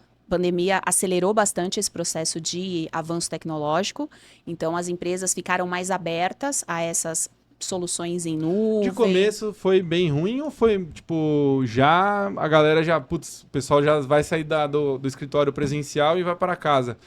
acelerou bastante esse processo de avanço tecnológico, então as empresas ficaram mais abertas a essas soluções em nuvem. De começo foi bem ruim ou foi, tipo, já a galera putz, o pessoal já vai sair do escritório presencial e vai para casa?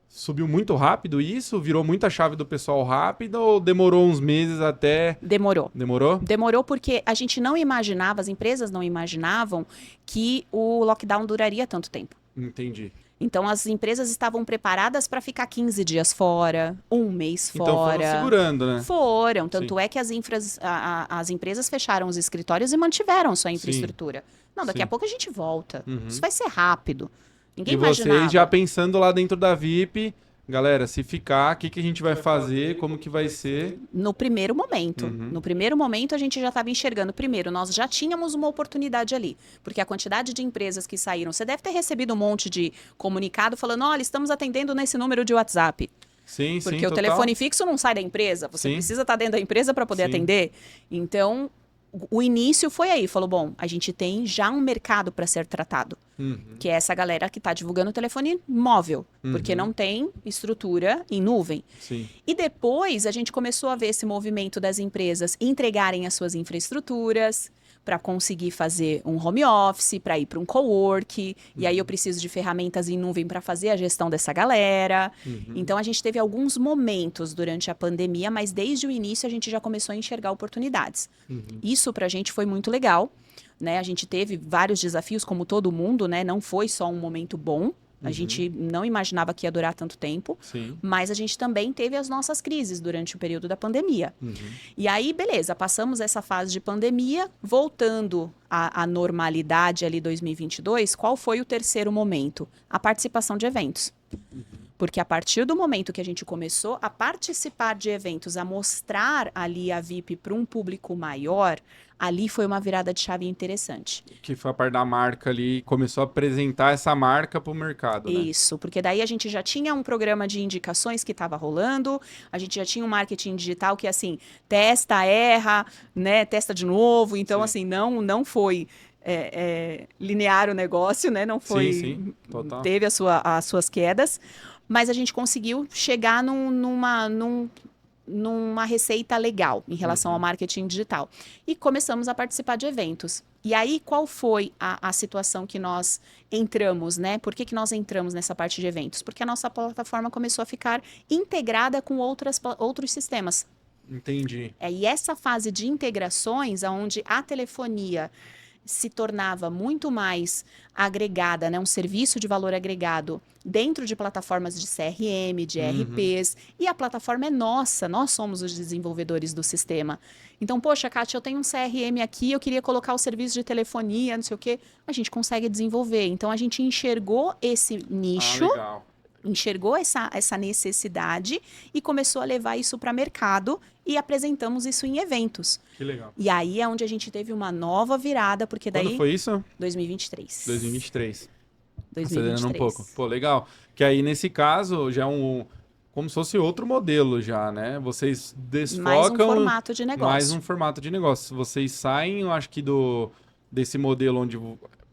Subiu muito rápido isso? Virou muita chave do pessoal rápido ou demorou uns meses até... Demorou. Demorou? Demorou porque a gente não imaginava, as empresas não imaginavam que o lockdown duraria tanto tempo. Entendi. Então, as empresas estavam preparadas para ficar 15 dias fora, um mês fora. Então foram segurando, né? Foram. Tanto é que as empresas fecharam os escritórios e mantiveram sua infraestrutura. Não, daqui a pouco a gente volta. Isso vai ser rápido. Ninguém imaginava. Vocês já pensando lá dentro da VIP, galera, se ficar, o que a gente vai fazer, como que vai ser? No primeiro momento. No primeiro momento, a gente já estava enxergando. Primeiro, nós já tínhamos uma oportunidade ali. Porque a quantidade de empresas que saíram... Você deve ter recebido um monte de comunicado falando, olha, estamos atendendo nesse número de WhatsApp. Sim, porque o telefone fixo não sai da empresa. Você precisa estar dentro da empresa para poder atender. Então, o início foi aí. Falou, bom, a gente tem já um mercado para ser tratado. Que é essa galera que está divulgando o telefone móvel. Porque não tem estrutura em nuvem. Sim. E depois a gente começou a ver esse movimento das empresas entregarem as suas infraestruturas para conseguir fazer um home office, para ir para um cowork. E aí eu preciso de ferramentas em nuvem para fazer a gestão dessa galera. Então a gente teve alguns momentos durante a pandemia, mas desde o início a gente já começou a enxergar oportunidades. Isso para a gente foi muito legal. Né? A gente teve vários desafios, como todo mundo, né? Não foi só um momento bom. A gente não imaginava que ia durar tanto tempo, mas a gente também teve as nossas crises durante o período da pandemia. E aí, beleza, passamos essa fase de pandemia, voltando à normalidade ali 2022, qual foi o terceiro momento? A participação de eventos. Porque a partir do momento que a gente começou a participar de eventos, a mostrar ali a VIP para um público maior, ali foi uma virada de chave interessante. Que foi a parte da marca ali, começou a apresentar essa marca para o mercado, né? Isso, porque daí a gente já tinha um programa de indicações que estava rolando, a gente já tinha um marketing digital que, assim, testa, erra, né, testa de novo. Então, assim, não foi... linear o negócio, né? Não foi... Sim, total. Teve as suas quedas, mas a gente conseguiu chegar numa receita legal em relação ao marketing digital. E começamos a participar de eventos. E aí, qual foi a situação que nós entramos, né? Por que nós entramos nessa parte de eventos? Porque a nossa plataforma começou a ficar integrada com outros sistemas. Entendi. E essa fase de integrações, onde a telefonia se tornava muito mais agregada, né, um serviço de valor agregado dentro de plataformas de CRM, de ERPs, e a plataforma é nossa, nós somos os desenvolvedores do sistema. Então, poxa, Kátia, eu tenho um CRM aqui, eu queria colocar o serviço de telefonia, não sei o quê, a gente consegue desenvolver. Então, a gente enxergou esse nicho, legal. enxergou essa necessidade e começou a levar isso para mercado e apresentamos isso em eventos. Que legal. E aí é onde a gente teve uma nova virada, porque daí... Quando foi isso? 2023. 2023. 2023. Acelerando um pouco. Pô, legal. Que aí, nesse caso, já é como se fosse outro modelo já, né? Vocês desfocam... Mais um formato de negócio. Mais um formato de negócio. Vocês saem, eu acho que desse modelo onde...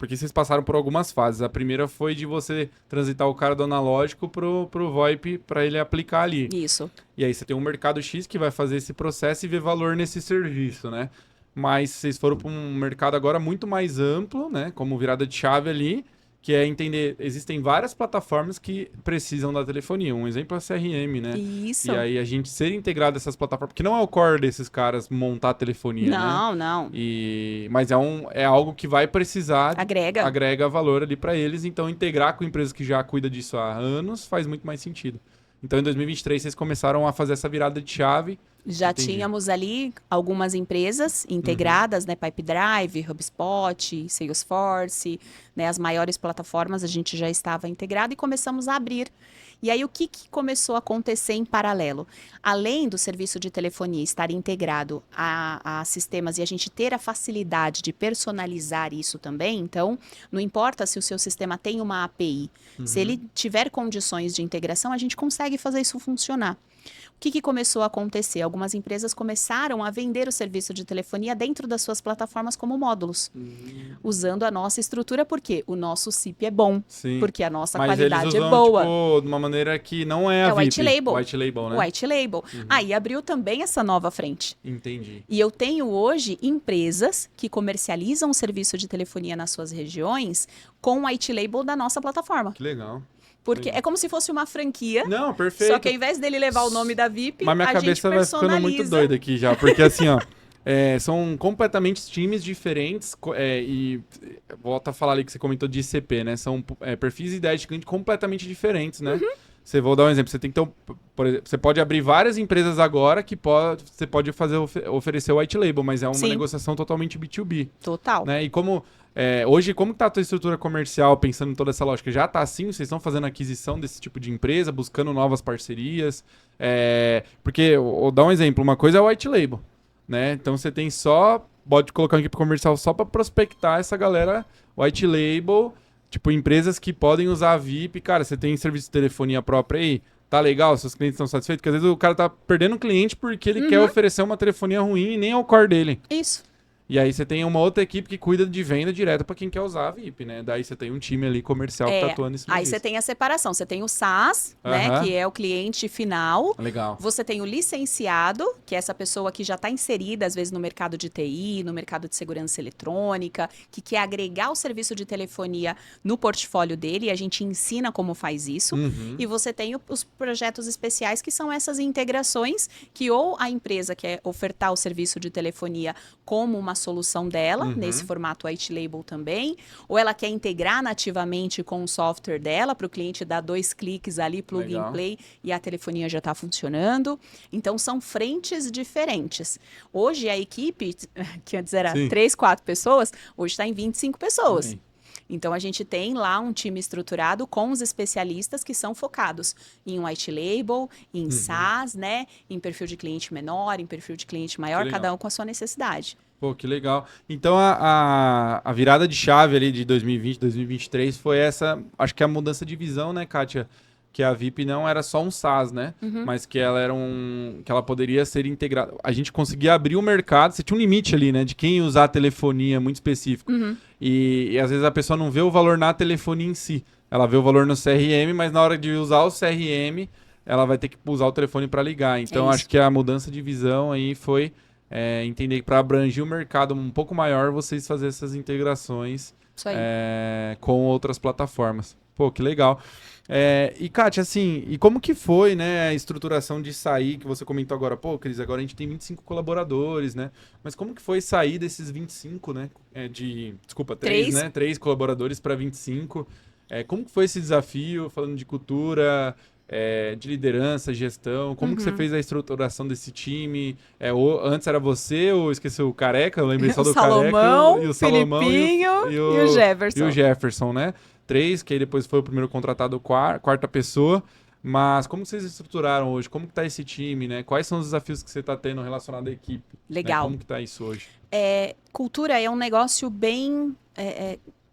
porque vocês passaram por algumas fases. A primeira foi de você transitar o cara do analógico pro VoIP para ele aplicar ali. Isso. E aí você tem um mercado X que vai fazer esse processo e ver valor nesse serviço, né? Mas vocês foram para um mercado agora muito mais amplo, né? Como virada de chave ali, que é entender, existem várias plataformas que precisam da telefonia. Um exemplo é a CRM, né? Isso. E aí a gente ser integrado nessas plataformas, porque não é o core desses caras montar a telefonia, né? Não. Mas é algo que vai precisar, Agrega valor ali para eles, então integrar com empresas que já cuidam disso há anos faz muito mais sentido. Então em 2023 vocês começaram a fazer essa virada de chave. Já Entendi. tínhamos ali algumas empresas integradas, né? Pipedrive, HubSpot, Salesforce, né? As maiores plataformas a gente já estava integrado e começamos a abrir. E aí, o que começou a acontecer em paralelo? Além do serviço de telefonia estar integrado a sistemas e a gente ter a facilidade de personalizar isso também, então, não importa se o seu sistema tem uma API, se ele tiver condições de integração, a gente consegue fazer isso funcionar. O que começou a acontecer? Algumas empresas começaram a vender o serviço de telefonia dentro das suas plataformas como módulos, usando a nossa estrutura, porque o nosso CIP é bom, Sim. porque a nossa Mas qualidade eles usam, é boa. Tipo, de uma maneira que não é a É o white VIP. label. White label, né? White label. Aí abriu também essa nova frente. Entendi. E eu tenho hoje empresas que comercializam o serviço de telefonia nas suas regiões com o white label da nossa plataforma. Que legal. Porque Legal. é como se fosse uma franquia. Não, perfeito. Só que ao invés dele levar o nome da VIP, Mas minha a gente cabeça vai ficando muito personaliza. doida aqui já. Porque assim, ó, são completamente times diferentes. E volta a falar ali que você comentou de ICP, né? São perfis e ideias de cliente completamente diferentes, né? Vou dar um exemplo. Você tem que ter por exemplo, você pode abrir várias empresas agora que você pode oferecer o white label, mas é uma Sim. negociação totalmente B2B. Total. Né? E hoje, como tá a tua estrutura comercial, pensando em toda essa lógica? Já tá assim? Vocês estão fazendo aquisição desse tipo de empresa, buscando novas parcerias? Porque, vou dar um exemplo, uma coisa é o white label, né? Então você tem pode colocar uma equipe comercial só para prospectar essa galera white label, tipo empresas que podem usar a VIP. Cara, você tem serviço de telefonia própria aí? Tá legal? Seus clientes estão satisfeitos? Porque às vezes o cara tá perdendo cliente porque ele quer oferecer uma telefonia ruim e nem é o core dele. Isso. E aí você tem uma outra equipe que cuida de venda direta para quem quer usar a VIP, né? Daí você tem um time ali comercial que tá atuando nesse Aí você tem a separação. Você tem o SaaS, né? Que é o cliente final. Legal. Você tem o licenciado, que é essa pessoa que já está inserida, às vezes, no mercado de TI, no mercado de segurança eletrônica, que quer agregar o serviço de telefonia no portfólio dele, e a gente ensina como faz isso. E você tem os projetos especiais, que são essas integrações, que ou a empresa quer ofertar o serviço de telefonia como uma solução dela, nesse formato white label também, ou ela quer integrar nativamente com o software dela, para o cliente dar 2 cliques ali, plug and play, e a telefonia já está funcionando. Então, são frentes diferentes. Hoje, a equipe, que antes era 3, 4 pessoas, hoje está em 25 pessoas. Então, a gente tem lá um time estruturado com os especialistas que são focados em white label, em SaaS, né? Em perfil de cliente menor, em perfil de cliente maior, cada um com a sua necessidade. Pô, que legal. Então, a virada de chave ali de 2020, 2023 foi essa, acho que a mudança de visão, né, Kátia? Que a VIP não era só um SaaS, né? Mas que ela era que ela poderia ser integrada. A gente conseguia abrir o mercado, você tinha um limite ali, né? De quem usar a telefonia muito específico. E às vezes a pessoa não vê o valor na telefonia em si. Ela vê o valor no CRM, mas na hora de usar o CRM, ela vai ter que usar o telefone para ligar. Então, acho que a mudança de visão aí foi entender que para abranger o mercado um pouco maior, vocês fazer essas integrações com outras plataformas. Pô, que legal. E, Kátia, assim, e como que foi, né, a estruturação de sair, que você comentou agora? Pô, Cris, agora a gente tem 25 colaboradores, né? Mas como que foi sair desses 25, né? Desculpa, 3, né? 3 colaboradores para 25. Como que foi esse desafio, falando de cultura, de liderança, gestão? Como que você fez a estruturação desse time? Antes era você, ou esqueceu o Careca? Eu lembrei só do Salomão, Careca. E o Salomão, Filipinho e o Jefferson. E o Jefferson, né? 3, que aí depois foi o primeiro contratado, quarta pessoa. Mas como vocês estruturaram hoje? Como que tá esse time, né? Quais são os desafios que você tá tendo relacionado à equipe? Legal. Né? Como que tá isso hoje? Cultura é um negócio bem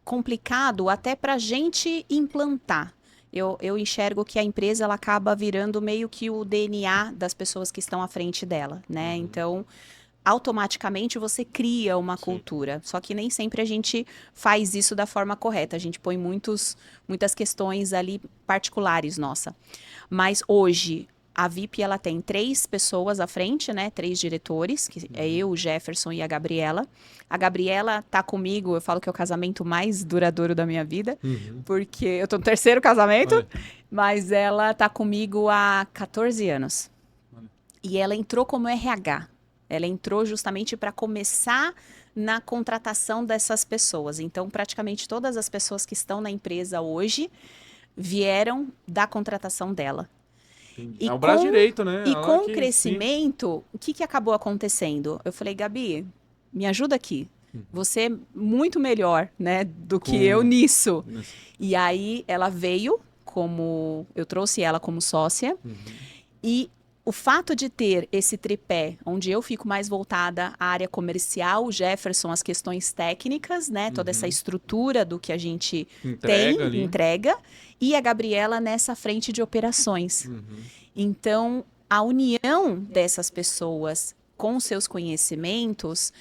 complicado até para a gente implantar. Eu enxergo que a empresa ela acaba virando meio que o DNA das pessoas que estão à frente dela, né? Então, automaticamente você cria uma cultura. Só que nem sempre a gente faz isso da forma correta. A gente põe muitas questões ali particulares nossa. Mas hoje, a VIP, ela tem 3 pessoas à frente, né? 3 diretores, que é eu, o Jefferson e a Gabriela. A Gabriela tá comigo, eu falo que é o casamento mais duradouro da minha vida, porque eu tô no 3º casamento, mas ela tá comigo há 14 anos. E ela entrou como RH. Ela entrou justamente para começar na contratação dessas pessoas. Então, praticamente todas as pessoas que estão na empresa hoje vieram da contratação dela. É o braço direito, né? E Ela com que- o crescimento, o que acabou acontecendo? Eu falei, Gabi, me ajuda aqui. Você é muito melhor, né, do que eu nisso. E aí ela veio eu trouxe ela como sócia. E o fato de ter esse tripé, onde eu fico mais voltada à área comercial, o Jefferson, as questões técnicas, né? Toda essa estrutura do que a gente entrega, e a Gabriela nessa frente de operações. Então, a união dessas pessoas com seus conhecimentos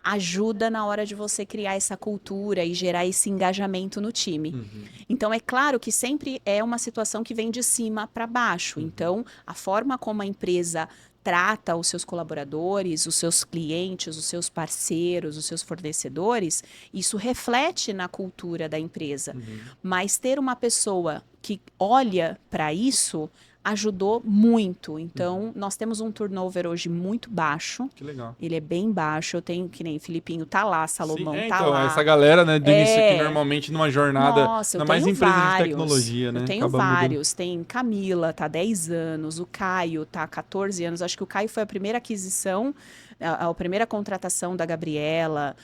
ajuda na hora de você criar essa cultura e gerar esse engajamento no time. Então, é claro que sempre é uma situação que vem de cima para baixo. Então, a forma como a empresa trata os seus colaboradores, os seus clientes, os seus parceiros, os seus fornecedores, isso reflete na cultura da empresa. Mas ter uma pessoa que olha para isso ajudou muito. Então, nós temos um turnover hoje muito baixo. Que legal. Ele é bem baixo. Eu tenho, que nem Filipinho tá lá, Salomão tá então, lá. essa galera, né, do início que normalmente numa jornada, Nossa, ainda mais empresa de tecnologia, né? Eu tenho acaba vários. Tem Camila, tá 10 anos. O Caio tá 14 anos. Acho que o Caio foi a primeira aquisição, a primeira contratação da Gabriela.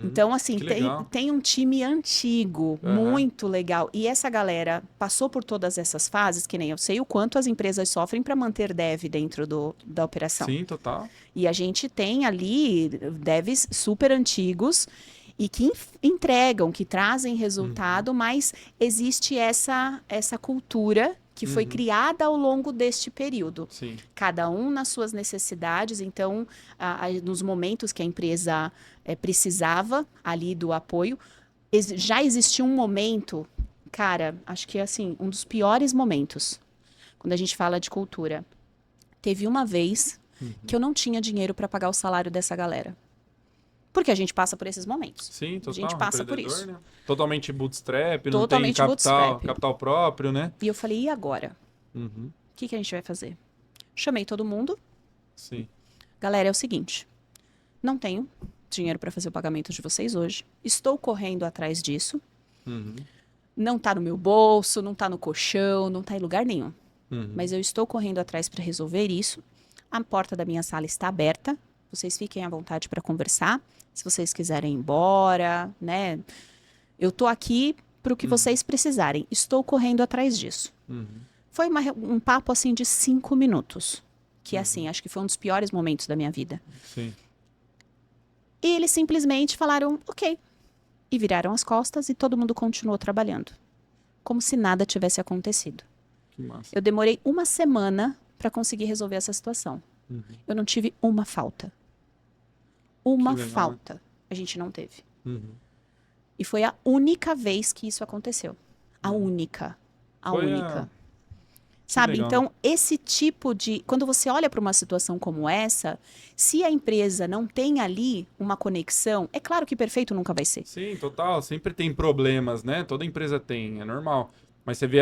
Então, assim, Que legal. tem um time antigo, muito legal. E essa galera passou por todas essas fases, que nem eu sei o quanto as empresas sofrem para manter dev dentro da operação. Sim, total. E a gente tem ali devs super antigos e que entregam, que trazem resultado, mas existe essa cultura que foi criada ao longo deste período. Sim. Cada um nas suas necessidades. Então, nos momentos que a empresa precisava ali do apoio, já existia um momento, cara, acho que assim, um dos piores momentos, quando a gente fala de cultura. Teve uma vez que eu não tinha dinheiro para pagar o salário dessa galera. Porque a gente passa por esses momentos. Sim, total. A gente passa por isso. Né? Totalmente bootstrap, Totalmente não tem bootstrap. capital próprio, né? E eu falei, e agora? O que a gente vai fazer? Chamei todo mundo. Sim. Galera, é o seguinte. Não tenho dinheiro para fazer o pagamento de vocês hoje. Estou correndo atrás disso. Não tá no meu bolso, não tá no colchão, não tá em lugar nenhum. Mas eu estou correndo atrás para resolver isso. A porta da minha sala está aberta. Vocês fiquem à vontade para conversar. Se vocês quiserem ir embora, né? Eu tô aqui para o que vocês precisarem. Estou correndo atrás disso. Foi um papo, assim, de 5 minutos. Que, assim, acho que foi um dos piores momentos da minha vida. Sim. E eles simplesmente falaram, ok. E viraram as costas e todo mundo continuou trabalhando. Como se nada tivesse acontecido. Que massa. Eu demorei 1 semana para conseguir resolver essa situação. Eu não tive uma falta. Uma legal, falta a gente não teve. E foi a única vez que isso aconteceu. A única. A Foi única. Sabe? legal. Então, esse tipo de... Quando você olha para uma situação como essa, se a empresa não tem ali uma conexão, é claro que perfeito nunca vai ser. Sim, total. Sempre tem problemas, né? Toda empresa tem, é normal. Mas você vê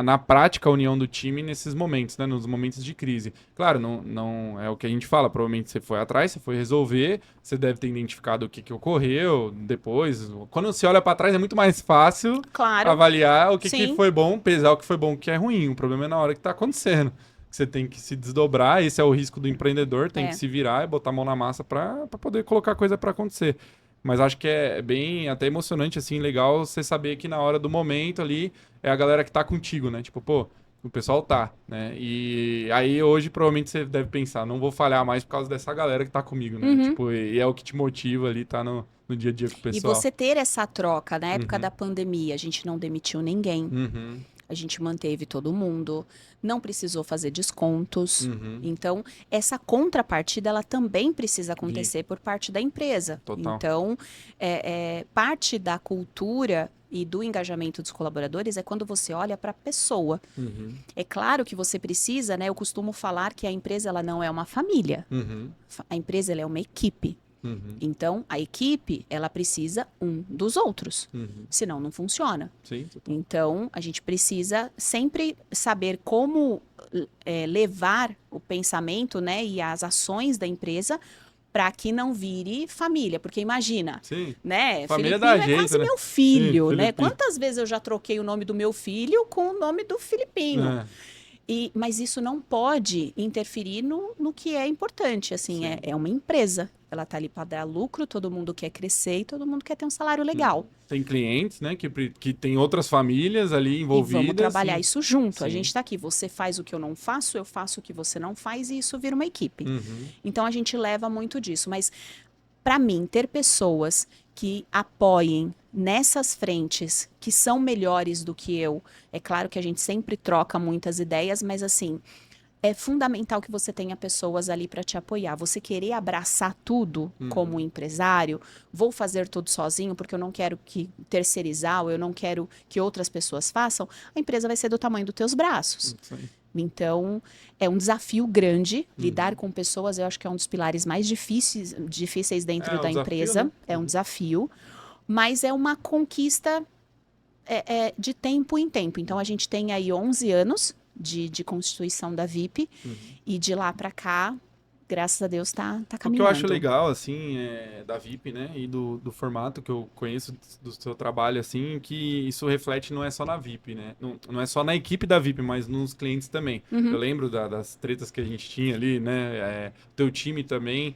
na prática a união do time nesses momentos, né? Nos momentos de crise. Claro, não é o que a gente fala. Provavelmente você foi atrás, você foi resolver, você deve ter identificado o que ocorreu depois. Quando você olha para trás é muito mais fácil Claro. avaliar o que Sim. foi bom, pesar o que foi bom, o que é ruim. O problema é na hora que tá acontecendo. Você tem que se desdobrar, esse é o risco do empreendedor, tem que se virar e botar a mão na massa para poder colocar coisa para acontecer. Mas acho que é bem até emocionante, assim, legal você saber que na hora do momento ali é a galera que tá contigo, né? Tipo, pô, o pessoal tá, né? E aí hoje provavelmente você deve pensar, não vou falhar mais por causa dessa galera que tá comigo, né? Tipo, e é o que te motiva ali, tá no dia a dia com o pessoal. E você ter essa troca, na época da pandemia, a gente não demitiu ninguém. a gente manteve todo mundo, não precisou fazer descontos. Então, essa contrapartida, ela também precisa acontecer por parte da empresa. Total. Então, parte da cultura e do engajamento dos colaboradores é quando você olha para a pessoa. É claro que você precisa, né? Eu costumo falar que a empresa ela não é uma família. A empresa ela é uma equipe. Então, a equipe, ela precisa um dos outros. Senão, não funciona. Sim, total. Então, a gente precisa sempre saber como levar o pensamento, né, e as ações da empresa para que não vire família. Porque imagina, Sim. né? Família Filipinho dá é jeito, quase né? meu filho, Sim, né? Filipinho. Quantas vezes eu já troquei o nome do meu filho com o nome do Filipinho? Mas isso não pode interferir no que é importante. Assim, é uma empresa. Ela está ali para dar lucro, todo mundo quer crescer e todo mundo quer ter um salário legal. Tem clientes, né, que tem outras famílias ali envolvidas. E vamos trabalhar sim. isso junto. A Sim. gente está aqui, você faz o que eu faço o que você não faz e isso vira uma equipe. Então a gente leva muito disso. Mas para mim, ter pessoas que apoiem nessas frentes, que são melhores do que eu, é claro que a gente sempre troca muitas ideias, mas assim, é fundamental que você tenha pessoas ali para te apoiar. Você querer abraçar tudo como empresário, vou fazer tudo sozinho porque eu não quero que terceirizar ou eu não quero que outras pessoas façam, a empresa vai ser do tamanho dos teus braços. Isso aí. Então, é um desafio grande. Lidar com pessoas, eu acho que é um dos pilares mais difíceis dentro da desafio, empresa. né? É um desafio, mas é uma conquista de tempo em tempo. Então, a gente tem aí 11 anos de constituição da VIP e de lá para cá, graças a Deus, tá O caminhando. que eu acho legal, assim, da VIP, né, e do formato que eu conheço do seu trabalho, assim, que isso reflete não é só na VIP, né, não é só na equipe da VIP, mas nos clientes também. Eu lembro das tretas que a gente tinha ali, né, teu time também,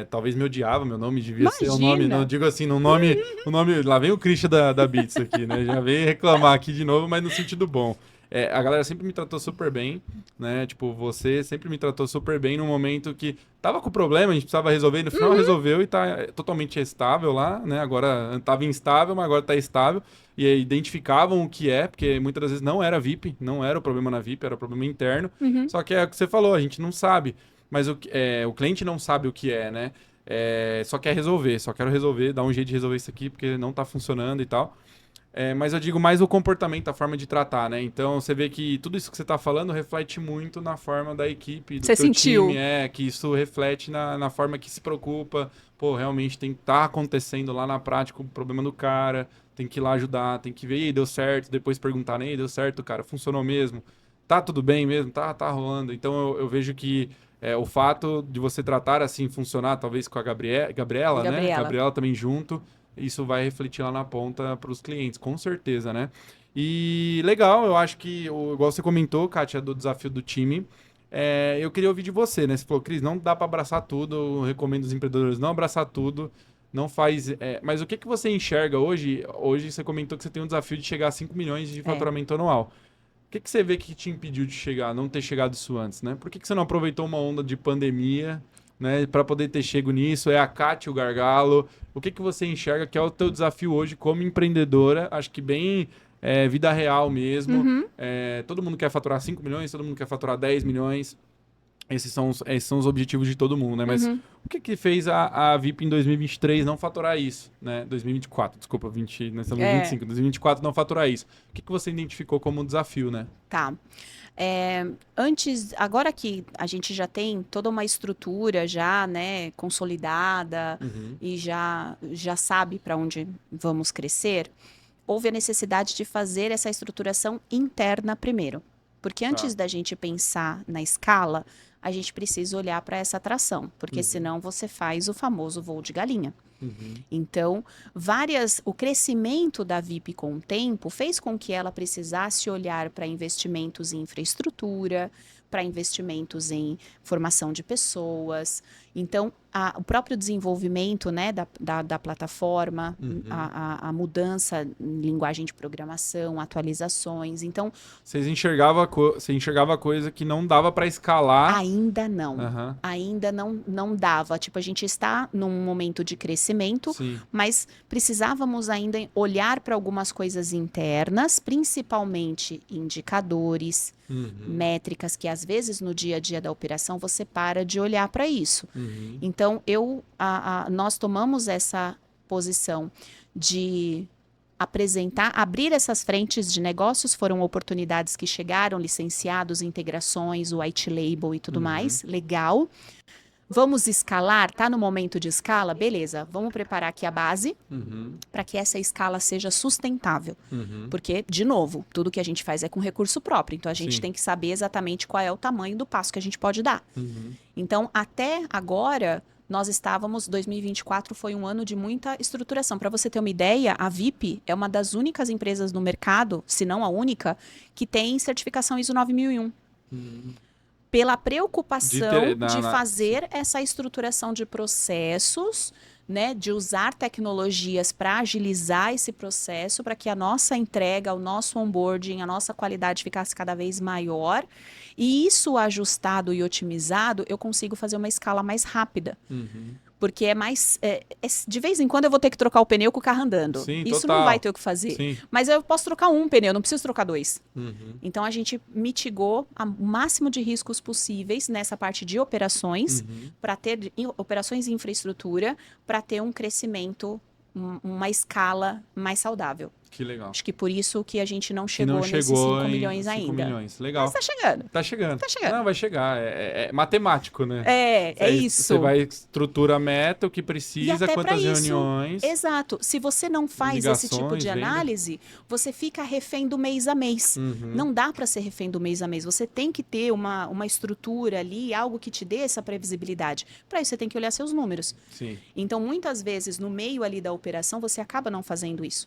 talvez me odiava, meu nome devia ser o nome, não digo assim, o nome, lá vem o Christian da Beats aqui, né, já veio reclamar aqui de novo, mas no sentido bom. A galera sempre me tratou super bem, né? Tipo, você sempre me tratou super bem no momento que tava com problema, a gente precisava resolver, e no final resolveu e tá totalmente estável lá, né? Agora tava instável, mas agora tá estável. E aí identificavam o que porque muitas das vezes não era VIP, não era o problema na VIP, era o problema interno. Só que é o que você falou, a gente não sabe. Mas o cliente não sabe o que né? Só quer resolver, só quero resolver, dar um jeito de resolver isso aqui, porque não tá funcionando e tal. Mas eu digo mais o comportamento, a forma de tratar, né? Então você vê que tudo isso que você tá falando reflete muito na forma da equipe, do Você teu sentiu? time, que isso reflete na forma que se preocupa. Pô, realmente tem que estar acontecendo lá na prática o problema do cara, tem que ir lá ajudar, tem que ver, e aí, deu certo, depois perguntar, né? Deu certo, cara, funcionou mesmo? Tá tudo bem mesmo? Tá rolando. Então eu vejo que o fato de você tratar assim, funcionar talvez com a Gabriela, né? Gabriela também junto, isso vai refletir lá na ponta para os clientes, com certeza, né? E legal, eu acho que, igual você comentou, Kátia, do desafio do time, eu queria ouvir de você, né? Você falou, Cris, não dá para abraçar tudo, eu recomendo os empreendedores não abraçar tudo, não faz... mas o que você enxerga hoje? Hoje você comentou que você tem um desafio de chegar a 5 milhões de faturamento anual. O que você vê que te impediu de chegar, não ter chegado isso antes, né? Por que você não aproveitou uma onda de pandemia, né, para poder ter chego nisso? É a Kátia o gargalo? O que você enxerga que é o teu desafio hoje como empreendedora? Acho que bem vida real mesmo. Todo mundo quer faturar 5 milhões, todo mundo quer faturar 10 milhões. Esses são os objetivos de todo mundo, né? Mas o que fez a VIP em 2023 não faturar isso, né? 2024, desculpa, nós estamos em 25. 2024 não faturar isso. O que você identificou como desafio, né? Tá. Agora que a gente já tem toda uma estrutura já, né, consolidada e já sabe para onde vamos crescer, houve a necessidade de fazer essa estruturação interna primeiro. Porque antes da gente pensar na escala, a gente precisa olhar para essa atração, porque senão você faz o famoso voo de galinha. Então, o crescimento da VIP com o tempo fez com que ela precisasse olhar para investimentos em infraestrutura, para investimentos em formação de pessoas. Então, o próprio desenvolvimento, né, da plataforma, a mudança em linguagem de programação, atualizações. Então, Você enxergava coisa que não dava para escalar. ainda não. Aham. Ainda não dava. Tipo, a gente está num momento de crescimento, Sim. mas precisávamos ainda olhar para algumas coisas internas, principalmente indicadores, métricas, que às vezes no dia a dia da operação você para de olhar para isso. Então, nós tomamos essa posição de abrir essas frentes de negócios, foram oportunidades que chegaram, licenciados, integrações, o white label e tudo mais, legal. Vamos escalar, tá no momento de escala? Beleza, vamos preparar aqui a base para que essa escala seja sustentável. Porque, de novo, tudo que a gente faz é com recurso próprio, então a gente Sim. tem que saber exatamente qual é o tamanho do passo que a gente pode dar. Então, até agora, 2024 foi um ano de muita estruturação. Para você ter uma ideia, a VIP é uma das únicas empresas no mercado, se não a única, que tem certificação ISO 9001. Pela preocupação de fazer essa estruturação de processos, né, de usar tecnologias para agilizar esse processo, para que a nossa entrega, o nosso onboarding, a nossa qualidade ficasse cada vez maior. E isso ajustado e otimizado, eu consigo fazer uma escala mais rápida. Porque é mais... de vez em quando eu vou ter que trocar o pneu com o carro andando. Sim, isso total. não vai ter o que fazer. Sim. Mas eu posso trocar um pneu, não preciso trocar 2. Então, a gente mitigou o máximo de riscos possíveis nessa parte de operações, para ter operações e infraestrutura, para ter um crescimento, uma escala mais saudável. Que legal. Acho que por isso que a gente não chegou Não nesses chegou 5 em milhões 5 ainda. milhões. Legal. Mas tá chegando. Tá chegando. Tá chegando. Não, vai chegar. É matemático, né? É isso. Você vai estrutura a meta, o que E precisa, até quantas pra isso, reuniões. exato. Se você não faz esse tipo ligações, de venda. análise, você fica refém do mês a mês. Não dá para ser refém do mês a mês. Você tem que ter uma estrutura ali, algo que te dê essa previsibilidade. Para isso, você tem que olhar seus números. Sim. Então, muitas vezes, no meio ali da operação, você acaba não fazendo isso.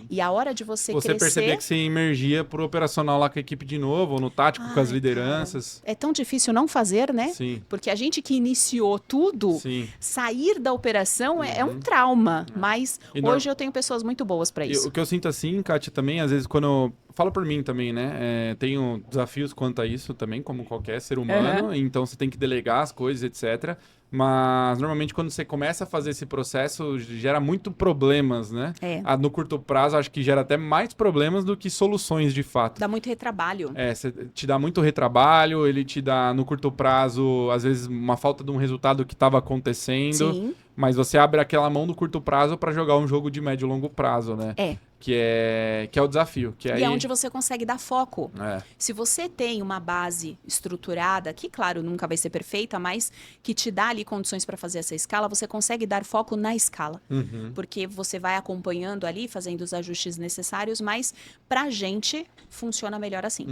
E a hora de você Você crescer... percebia que você emergia pro operacional lá com a equipe de novo, ou no tático com as Ai, lideranças. cara, é tão difícil não fazer, né? Sim. Porque a gente que iniciou tudo, Sim. sair da operação é um trauma. Mas E hoje eu tenho pessoas muito boas para isso. O que eu sinto assim, Kátia, também, às vezes quando eu falo por mim também, né? Tenho desafios quanto a isso também, como qualquer ser humano. Então você tem que delegar as coisas, etc. Mas normalmente quando você começa a fazer esse processo, gera muito problemas, né? No curto prazo, acho que gera até mais problemas do que soluções de fato. Dá muito retrabalho. Te dá muito retrabalho, ele te dá no curto prazo, às vezes, uma falta de um resultado que estava acontecendo. Sim. Mas você abre aquela mão do curto prazo para jogar um jogo de médio e longo prazo, né? Que é o desafio. Que E aí... é onde você consegue dar foco. É. Se você tem uma base estruturada, que claro, nunca vai ser perfeita, mas que te dá ali condições para fazer essa escala, você consegue dar foco na escala. Porque você vai acompanhando ali, fazendo os ajustes necessários, mas pra gente funciona melhor assim.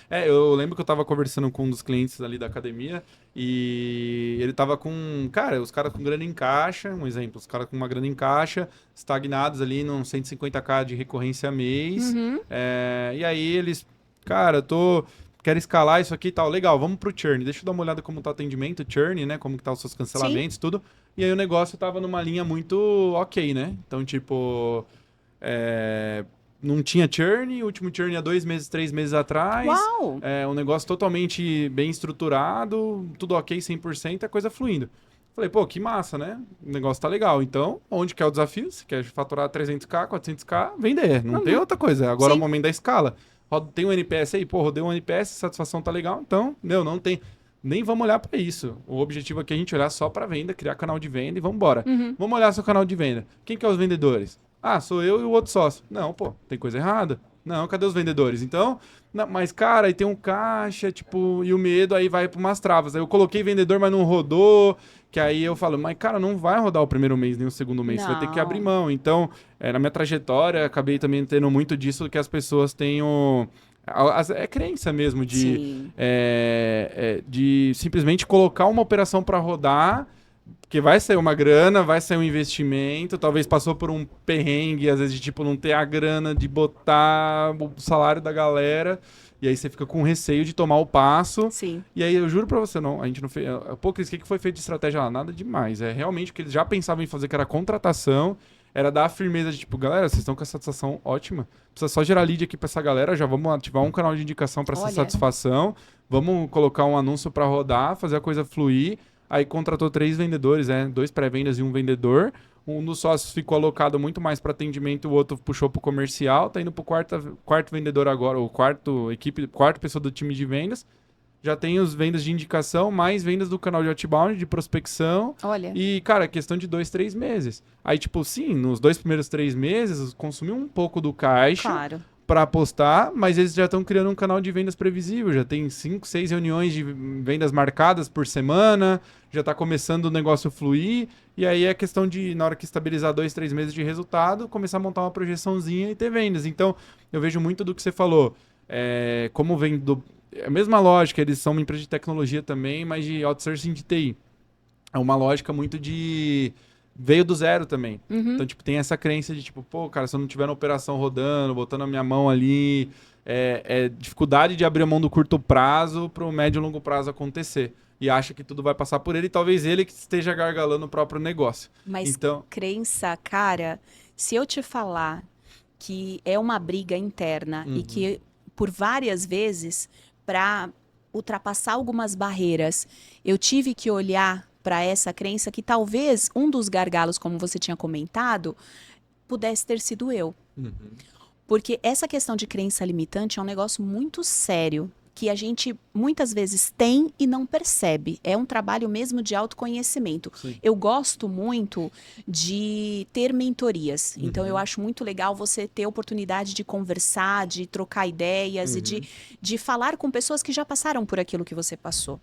Eu lembro que eu tava conversando com um dos clientes ali da academia e ele tava com... Cara, os caras com grana em caixa, um exemplo, os caras com uma grana em caixa, estagnados ali num 150k de recorrência mês. E aí eles... Cara, quero escalar isso aqui e tal. Legal, vamos pro churn. Deixa eu dar uma olhada como tá o atendimento, churn, né? Como que tá os seus cancelamentos, tudo. E aí o negócio tava numa linha muito ok, né? Então, tipo... não tinha churn, o último churn há 2 meses, 3 meses atrás. Uau! Um negócio totalmente bem estruturado, tudo ok, 100%, a coisa fluindo. Falei, pô, que massa, né? O negócio tá legal. Então, onde que é o desafio? Se quer faturar 300k, 400k, vender. Não tem outra coisa. Agora é o momento da escala. Tem um NPS aí? Pô, rodei um NPS, satisfação tá legal. Então, não tem... Nem vamos olhar para isso. O objetivo aqui é a gente olhar só para venda, criar canal de venda e vamos embora. Vamos olhar seu canal de venda. Quem que é os vendedores? Ah, sou eu e o outro sócio. Não, pô, tem coisa errada. Não, cadê os vendedores? Então, mas cara, aí tem um caixa, tipo, e o medo aí vai para umas travas. Aí eu coloquei vendedor, mas não rodou. Que aí eu falo, mas cara, não vai rodar o primeiro mês nem o segundo mês. Você vai ter que abrir mão. Então, na minha trajetória, acabei também tendo muito disso, que as pessoas tenham... É crença mesmo de simplesmente colocar uma operação para rodar, que vai sair uma grana, vai sair um investimento, talvez passou por um perrengue, às vezes de tipo não ter a grana de botar o salário da galera, E aí você fica com receio de tomar o passo. Sim. E aí eu juro pra você, não, a gente não fez... Pô, Cris, o que foi feito de estratégia lá? Nada demais. É realmente o que eles já pensavam em fazer, que era contratação, era dar a firmeza de tipo, galera, vocês estão com essa satisfação ótima. Precisa só gerar lead aqui pra essa galera, já vamos ativar um canal de indicação pra essa Olha. satisfação. Vamos colocar um anúncio pra rodar, fazer a coisa fluir. Aí contratou 3 vendedores, 2 pré-vendas e um vendedor. Um dos sócios ficou alocado muito mais para atendimento, o outro puxou para o comercial. Tá indo para o quarto vendedor agora, o quarto pessoa do time de vendas. Já tem os vendas de indicação, mais vendas do canal de outbound, de prospecção. Olha. E, cara, questão de 2, 3 meses. Aí, tipo, sim, nos 2 primeiros 3 meses, consumiu um pouco do caixa. Claro. Para apostar, mas eles já estão criando um canal de vendas previsível, já tem 5, 6 reuniões de vendas marcadas por semana, já está começando o negócio fluir, e aí é questão de, na hora que estabilizar 2, 3 meses de resultado, começar a montar uma projeçãozinha e ter vendas. Então, eu vejo muito do que você falou, como vem do... É a mesma lógica, eles são uma empresa de tecnologia também, mas de outsourcing de TI. É uma lógica muito de... Veio do zero também. Uhum. Então, tipo, tem essa crença de, tipo, pô, cara, se eu não tiver na operação rodando, botando a minha mão ali, dificuldade de abrir a mão do curto prazo para o médio e longo prazo acontecer. E acha que tudo vai passar por ele, e talvez ele que esteja gargalando o próprio negócio. Mas então, crença, cara, se eu te falar que é uma briga interna e que por várias vezes, para ultrapassar algumas barreiras, eu tive que olhar para essa crença que talvez um dos gargalos, como você tinha comentado, pudesse ter sido eu. Porque essa questão de crença limitante é um negócio muito sério, que a gente muitas vezes tem e não percebe. É um trabalho mesmo de autoconhecimento. Sim. Eu gosto muito de ter mentorias. Então, eu acho muito legal você ter a oportunidade de conversar, de trocar ideias e de falar com pessoas que já passaram por aquilo que você passou.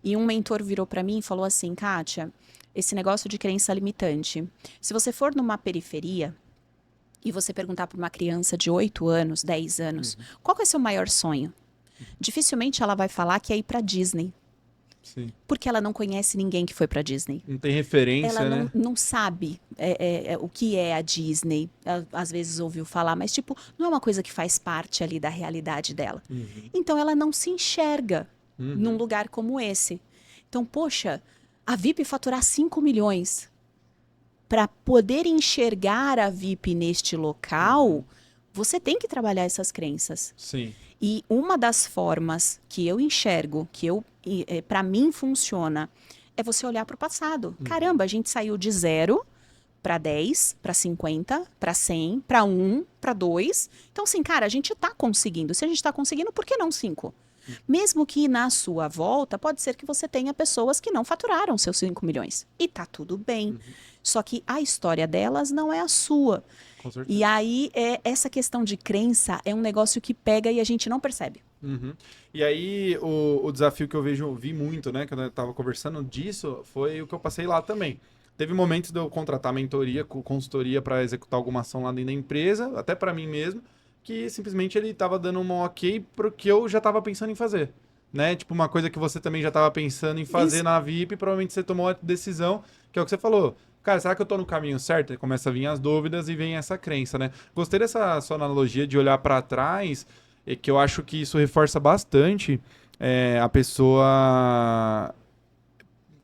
E um mentor virou para mim e falou assim, Kátia, esse negócio de crença limitante, se você for numa periferia e você perguntar para uma criança de 8 anos, 10 anos, qual que é seu maior sonho? Dificilmente ela vai falar que é ir para Disney. Sim. Porque ela não conhece ninguém que foi para Disney. Não tem referência, Ela né? não sabe o que é a Disney. Ela, às vezes ouviu falar, mas tipo, não é uma coisa que faz parte ali da realidade dela. Então ela não se enxerga num lugar como esse. Então, poxa, a VIP faturar 5 milhões para poder enxergar a VIP neste local, você tem que trabalhar essas crenças. Sim. E uma das formas que eu enxergo, que para mim funciona, é você olhar para o passado. Caramba, a gente saiu de 0 para 10, para 50, para 100, para 1, para 2. Então, assim, cara, a gente está conseguindo. Se a gente está conseguindo, por que não 5? Mesmo que na sua volta, pode ser que você tenha pessoas que não faturaram seus 5 milhões. E tá tudo bem. Só que a história delas não é a sua. Com certeza. E aí, essa questão de crença é um negócio que pega e a gente não percebe. E aí, o desafio que eu vi muito, né, quando eu estava conversando disso, foi o que eu passei lá também. Teve momentos de eu contratar mentoria, consultoria para executar alguma ação lá dentro da empresa, até para mim mesmo, que simplesmente ele estava dando um ok pro que eu já estava pensando em fazer. Né? Tipo, uma coisa que você também já estava pensando em fazer na VIP, provavelmente você tomou a decisão, que é o que você falou. Cara, será que eu tô no caminho certo? E começa a vir as dúvidas e vem essa crença, né? Gostei dessa sua analogia de olhar para trás, que eu acho que isso reforça bastante a pessoa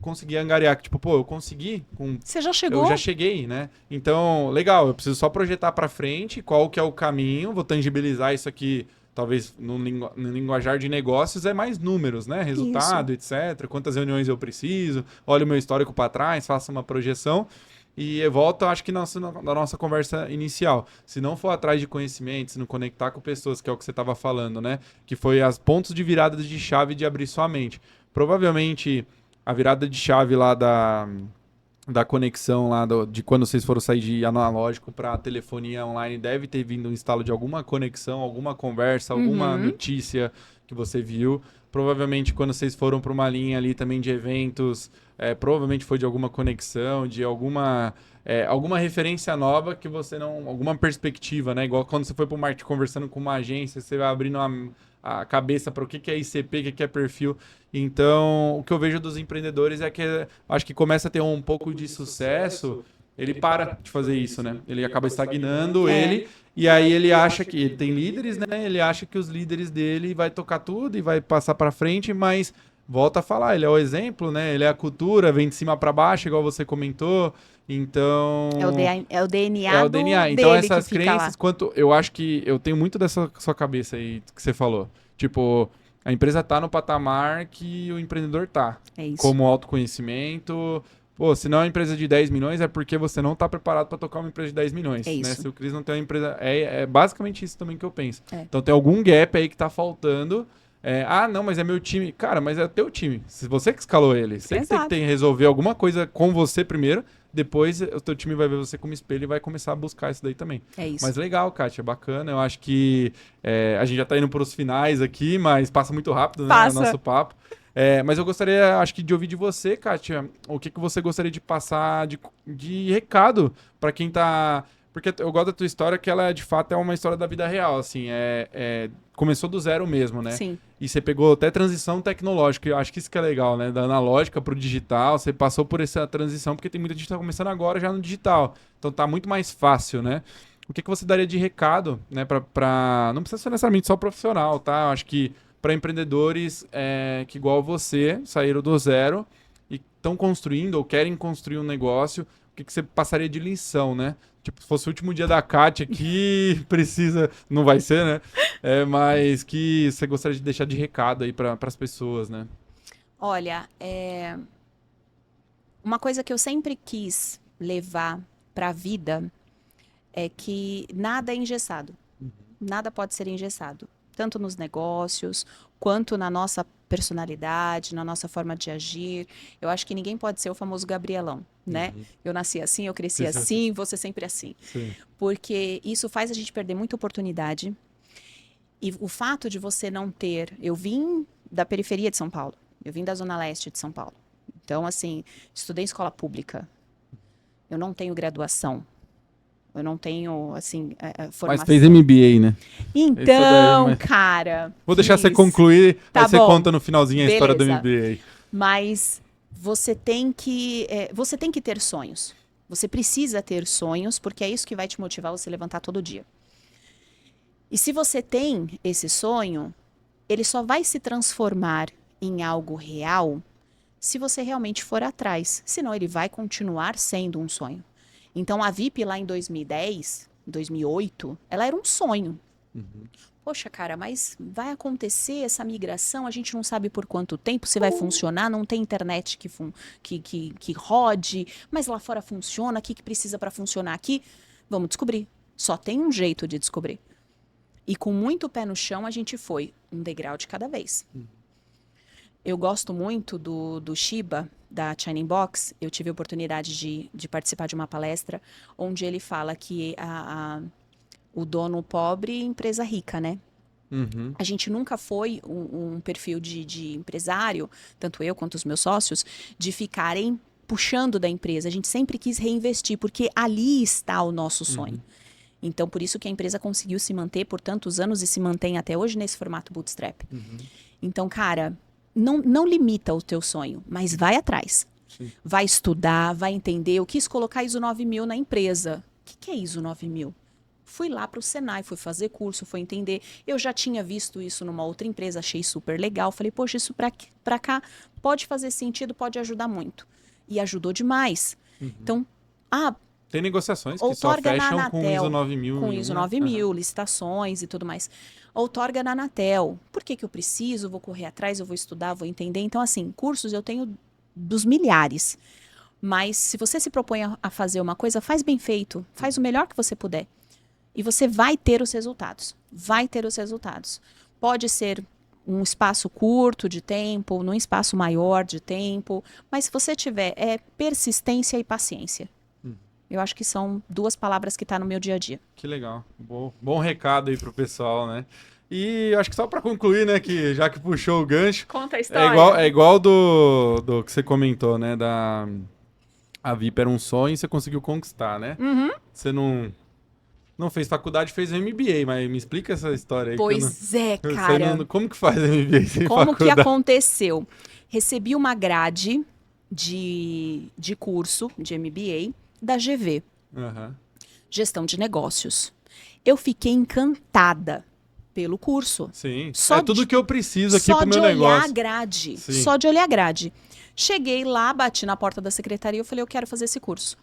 conseguir angariar. Tipo, pô, eu consegui. Você já chegou? Eu já cheguei, né? Então, legal, eu preciso só projetar para frente qual que é o caminho, vou tangibilizar isso aqui. Talvez no linguajar de negócios é mais números, né? Resultado, etc. Quantas reuniões eu preciso, olha o meu histórico para trás, faça uma projeção. E eu volto, acho que na nossa conversa inicial. Se não for atrás de conhecimento, se não conectar com pessoas, que é o que você estava falando, né? Que foi as pontos de virada de chave de abrir sua mente. Provavelmente a virada de chave lá da conexão lá de quando vocês foram sair de analógico para telefonia online, deve ter vindo um instalo de alguma conexão, alguma conversa, alguma notícia que você viu. Provavelmente quando vocês foram para uma linha ali também de eventos, provavelmente foi de alguma conexão, de alguma referência nova que você não... Alguma perspectiva, né? Igual quando você foi para o marketing conversando com uma agência, você vai abrindo a cabeça para o que é ICP, o que é perfil. Então, o que eu vejo dos empreendedores é que acho que começa a ter um pouco de sucesso ele para de fazer isso, né? Ele acaba estagnando e aí ele acha que ele tem líderes, né? Ele acha que os líderes dele vai tocar tudo e vai passar para frente, mas volta a falar, ele é o exemplo, né? Ele é a cultura, vem de cima para baixo, igual você comentou. Então, É o DNA é o DNA. Então, dele que essas fica lá. crenças, eu acho que eu tenho muito dessa sua cabeça aí que você falou. Tipo, a empresa tá no patamar que o empreendedor tá. É isso. Como autoconhecimento. Pô, se não é uma empresa de 10 milhões, é porque você não tá preparado para tocar uma empresa de 10 milhões. É Né? isso. Se o Cris não tem uma empresa. É basicamente isso também que eu penso. É. Então tem algum gap aí que tá faltando. Não, mas é meu time. Cara, mas é teu time. Se você que escalou ele, você que tem Exato. que resolver alguma coisa com você primeiro. Depois o teu time vai ver você como espelho e vai começar a buscar isso daí também. É isso. Mas legal, Kátia, bacana. Eu acho que a gente já tá indo para os finais aqui, mas passa muito rápido, né, Passa. o nosso papo. Mas eu gostaria, acho que, de ouvir de você, Kátia, o que você gostaria de passar de recado para quem tá... Porque eu gosto da tua história, que ela, de fato, é uma história da vida real, assim. Começou do zero mesmo, né? Sim. E você pegou até transição tecnológica. Eu acho que isso que é legal, né? Da analógica pro digital. Você passou por essa transição, porque tem muita gente que tá começando agora já no digital. Então tá muito mais fácil, né? O que você daria de recado, né? Não precisa ser necessariamente só profissional, tá? Eu acho que para empreendedores que, igual você, saíram do zero e estão construindo ou querem construir um negócio, o que você passaria de lição, né? Tipo, se fosse o último dia da Kátia aqui, precisa... Não vai ser, né? Mas que você gostaria de deixar de recado aí para as pessoas, né? Olha, uma coisa que eu sempre quis levar para a vida é que nada é engessado. Nada pode ser engessado. Tanto nos negócios, quanto na nossa personalidade, na nossa forma de agir. Eu acho que ninguém pode ser o famoso Gabrielão, né? Eu nasci assim, eu cresci assim, vou ser sempre assim. Sim. Porque isso faz a gente perder muita oportunidade. E o fato de você não ter... Eu vim da periferia de São Paulo. Eu vim da zona leste de São Paulo. Então, assim, estudei em escola pública. Eu não tenho graduação. Eu não tenho, assim, formação. Mas fez MBA, né? Então, cara... Vou deixar você concluir, Tá aí você bom. conta no finalzinho a história do Beleza. MBA. Mas você tem que ter sonhos. Você precisa ter sonhos, porque é isso que vai te motivar você levantar todo dia. E se você tem esse sonho, ele só vai se transformar em algo real se você realmente for atrás. Senão ele vai continuar sendo um sonho. Então a VIP lá em 2010, 2008, ela era um sonho. Poxa, cara, mas vai acontecer essa migração, a gente não sabe por quanto tempo, se vai funcionar, não tem internet que rode, mas lá fora funciona, o que precisa para funcionar aqui? Vamos descobrir. Só tem um jeito de descobrir. E com muito pé no chão, a gente foi um degrau de cada vez. Eu gosto muito do Shiba, da Shining Box. Eu tive a oportunidade de participar de uma palestra onde ele fala que o dono pobre e empresa rica, né? A gente nunca foi um perfil de empresário, tanto eu quanto os meus sócios, de ficarem puxando da empresa. A gente sempre quis reinvestir, porque ali está o nosso sonho. Então, por isso que a empresa conseguiu se manter por tantos anos e se mantém até hoje nesse formato bootstrap. Então, cara, não limita o teu sonho, mas vai atrás. Sim. Vai estudar, vai entender. Eu quis colocar ISO 9000 na empresa. O que é ISO 9000? Fui lá para o Senai, fui fazer curso, fui entender. Eu já tinha visto isso numa outra empresa, achei super legal. Falei, poxa, isso para cá pode fazer sentido, pode ajudar muito. E ajudou demais. Então, tem negociações que só outorga na fecham com Anatel, ISO 9000. com ISO 9000, licitações e tudo mais. Outorga na Anatel. Por que eu preciso? Vou correr atrás, eu vou estudar, vou entender. Então, assim, cursos eu tenho dos milhares. Mas se você se propõe a fazer uma coisa, faz bem feito. Faz o melhor que você puder. E você vai ter os resultados. Vai ter os resultados. Pode ser um espaço curto de tempo, num espaço maior de tempo. Mas se você tiver persistência e paciência. Eu acho que são duas palavras que estão no meu dia a dia. Que legal. Bom recado aí pro pessoal, né? E acho que só para concluir, né, que já que puxou o gancho... Conta a história. É igual do que você comentou, né, a VIP era um sonho e você conseguiu conquistar, né? Você não fez faculdade, fez MBA, mas me explica essa história aí. Pois cara. Como que faz MBA sem Como faculdade? que aconteceu? Recebi uma grade de curso de MBA da GV, Aham. Gestão de Negócios. Eu fiquei encantada pelo curso. Sim. Só é tudo de- que eu preciso aqui Só pro de meu olhar a negócio. grade. Sim. Só de olhar a grade. Cheguei lá, bati na porta da secretaria, eu falei, eu quero fazer esse curso.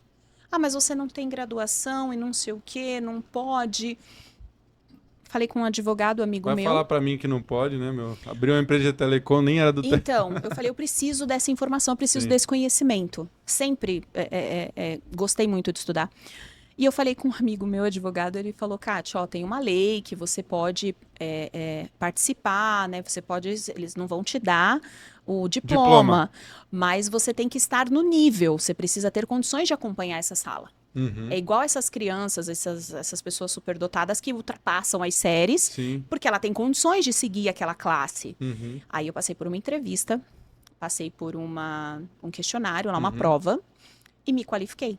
Ah, mas você não tem graduação e não sei o quê, não pode. Falei com um advogado, amigo Vai meu. falar pra mim que não pode, né, meu? Abriu uma empresa de telecom, nem era do Então, eu falei, eu preciso dessa informação, eu preciso Sim. desse conhecimento. Sempre gostei muito de estudar. E eu falei com um amigo meu, advogado, ele falou, Kátia, ó, tem uma lei que você pode participar, né? Você pode, eles não vão te dar o diploma, mas você tem que estar no nível, você precisa ter condições de acompanhar essa sala. Uhum. É igual essas crianças, essas pessoas superdotadas que ultrapassam as séries, Sim. porque ela tem condições de seguir aquela classe. Uhum. Aí eu passei por uma entrevista, passei por um questionário, lá, uma Uhum. prova, e me qualifiquei.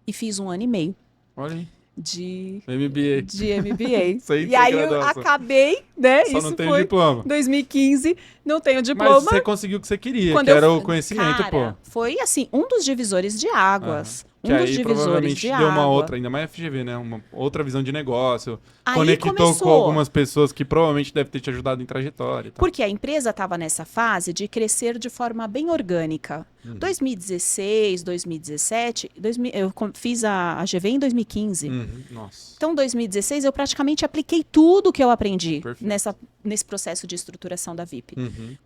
E fiz 1 ano e meio Olha aí. de MBA. MBA. Sem E ter aí eu graduação. acabei, né? Só Isso não tem o foi diploma. 2015, não tenho Mas diploma. você conseguiu o que você queria, Quando que eu era fu- o conhecimento, Cara, foi assim, um dos divisores de águas. Que Um dos aí divisores provavelmente de deu uma água. outra, ainda mais FGV, né? Uma outra visão de negócio. Aí Conectou com começou. algumas pessoas que provavelmente devem ter te ajudado em trajetória e tal. Porque a empresa estava nessa fase de crescer de forma bem orgânica. 2016, 2017, fiz a GV em 2015. Nossa. Então, 2016, eu praticamente apliquei tudo que eu aprendi Perfeito. nesse processo de estruturação da VIP. Uhum.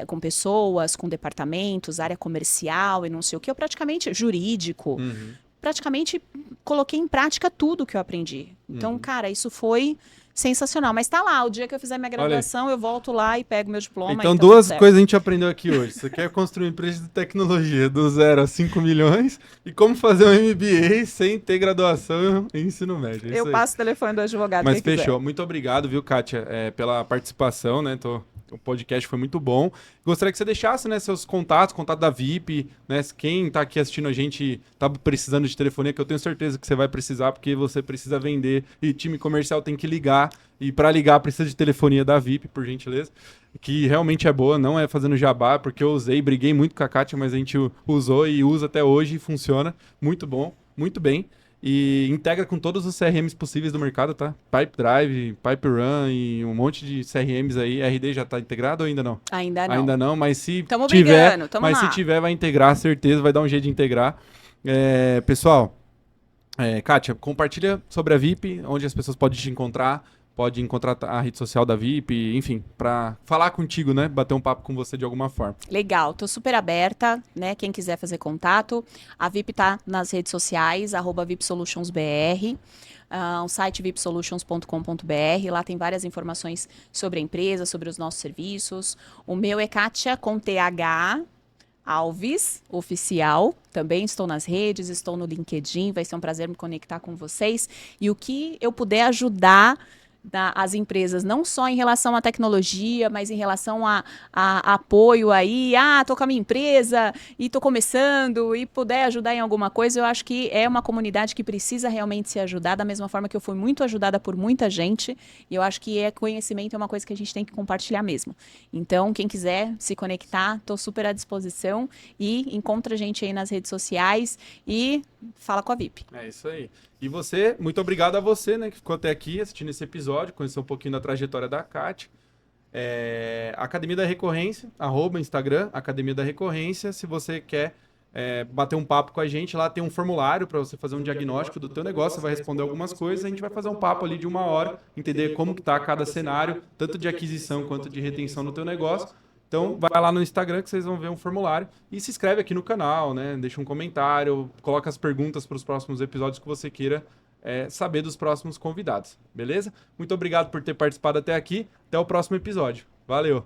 Com pessoas, com departamentos, área comercial e não sei o que. Eu praticamente, jurídico, Uhum. praticamente coloquei em prática tudo que eu aprendi. Então, cara, isso foi sensacional. Mas tá lá, o dia que eu fizer minha graduação, eu volto lá e pego meu diploma. Então, e tá tudo duas certo. coisas a gente aprendeu aqui hoje. Você quer construir uma empresa de tecnologia do 0 a 5 milhões e como fazer um MBA sem ter graduação em ensino médio. É isso Eu aí. passo o telefone do advogado. Mas quem fechou. quiser. Muito obrigado, viu, Kátia, pela participação, né? O podcast foi muito bom. Gostaria que você deixasse, né, seus contatos, contato da VIP, né? Quem tá aqui assistindo a gente tá precisando de telefonia, que eu tenho certeza que você vai precisar, porque você precisa vender e time comercial tem que ligar. E para ligar precisa de telefonia da VIP, por gentileza. Que realmente é boa, não é fazendo jabá, porque eu usei, briguei muito com a Kátia, mas a gente usou e usa até hoje e funciona. Muito bom, muito bem. E integra com todos os CRMs possíveis do mercado, tá? Pipedrive, Pipedrun e um monte de CRMs aí. RD já tá integrado ou ainda não? Ainda não. Ainda não, mas se Tamo tiver, brigando, tamo mas lá. se tiver, vai integrar, certeza, vai dar um jeito de integrar. Pessoal, Kátia, compartilha sobre a VIP, onde as pessoas podem te encontrar, pode encontrar a rede social da VIP, enfim, para falar contigo, né? Bater um papo com você de alguma forma. Legal, tô super aberta, né? Quem quiser fazer contato, a VIP tá nas redes sociais, @VIPSolutionsBR, o site vipsolutions.com.br, lá tem várias informações sobre a empresa, sobre os nossos serviços. O meu é Kátia com TH Alves, oficial. Também estou nas redes, estou no LinkedIn, vai ser um prazer me conectar com vocês. E o que eu puder ajudar as empresas, não só em relação à tecnologia, mas em relação a apoio aí, tô com a minha empresa e tô começando e puder ajudar em alguma coisa, eu acho que é uma comunidade que precisa realmente ser ajudada, da mesma forma que eu fui muito ajudada por muita gente, e eu acho que conhecimento é uma coisa que a gente tem que compartilhar mesmo. Então, quem quiser se conectar, tô super à disposição e encontra a gente aí nas redes sociais e fala com a VIP. É isso aí. E você, muito obrigado a você, né, que ficou até aqui assistindo esse episódio, conheceu um pouquinho da trajetória da Kátia. Academia da Recorrência, @Instagram, Academia da Recorrência. Se você quer bater um papo com a gente, lá tem um formulário para você fazer um diagnóstico do teu negócio, você vai responder algumas coisas, a gente vai fazer um papo ali de 1 hora, entender como que tá cada cenário, tanto de aquisição quanto de retenção no teu negócio. Então, vai lá no Instagram que vocês vão ver um formulário e se inscreve aqui no canal, né? Deixa um comentário, coloca as perguntas para os próximos episódios que você queira saber dos próximos convidados, beleza? Muito obrigado por ter participado até aqui. Até o próximo episódio. Valeu!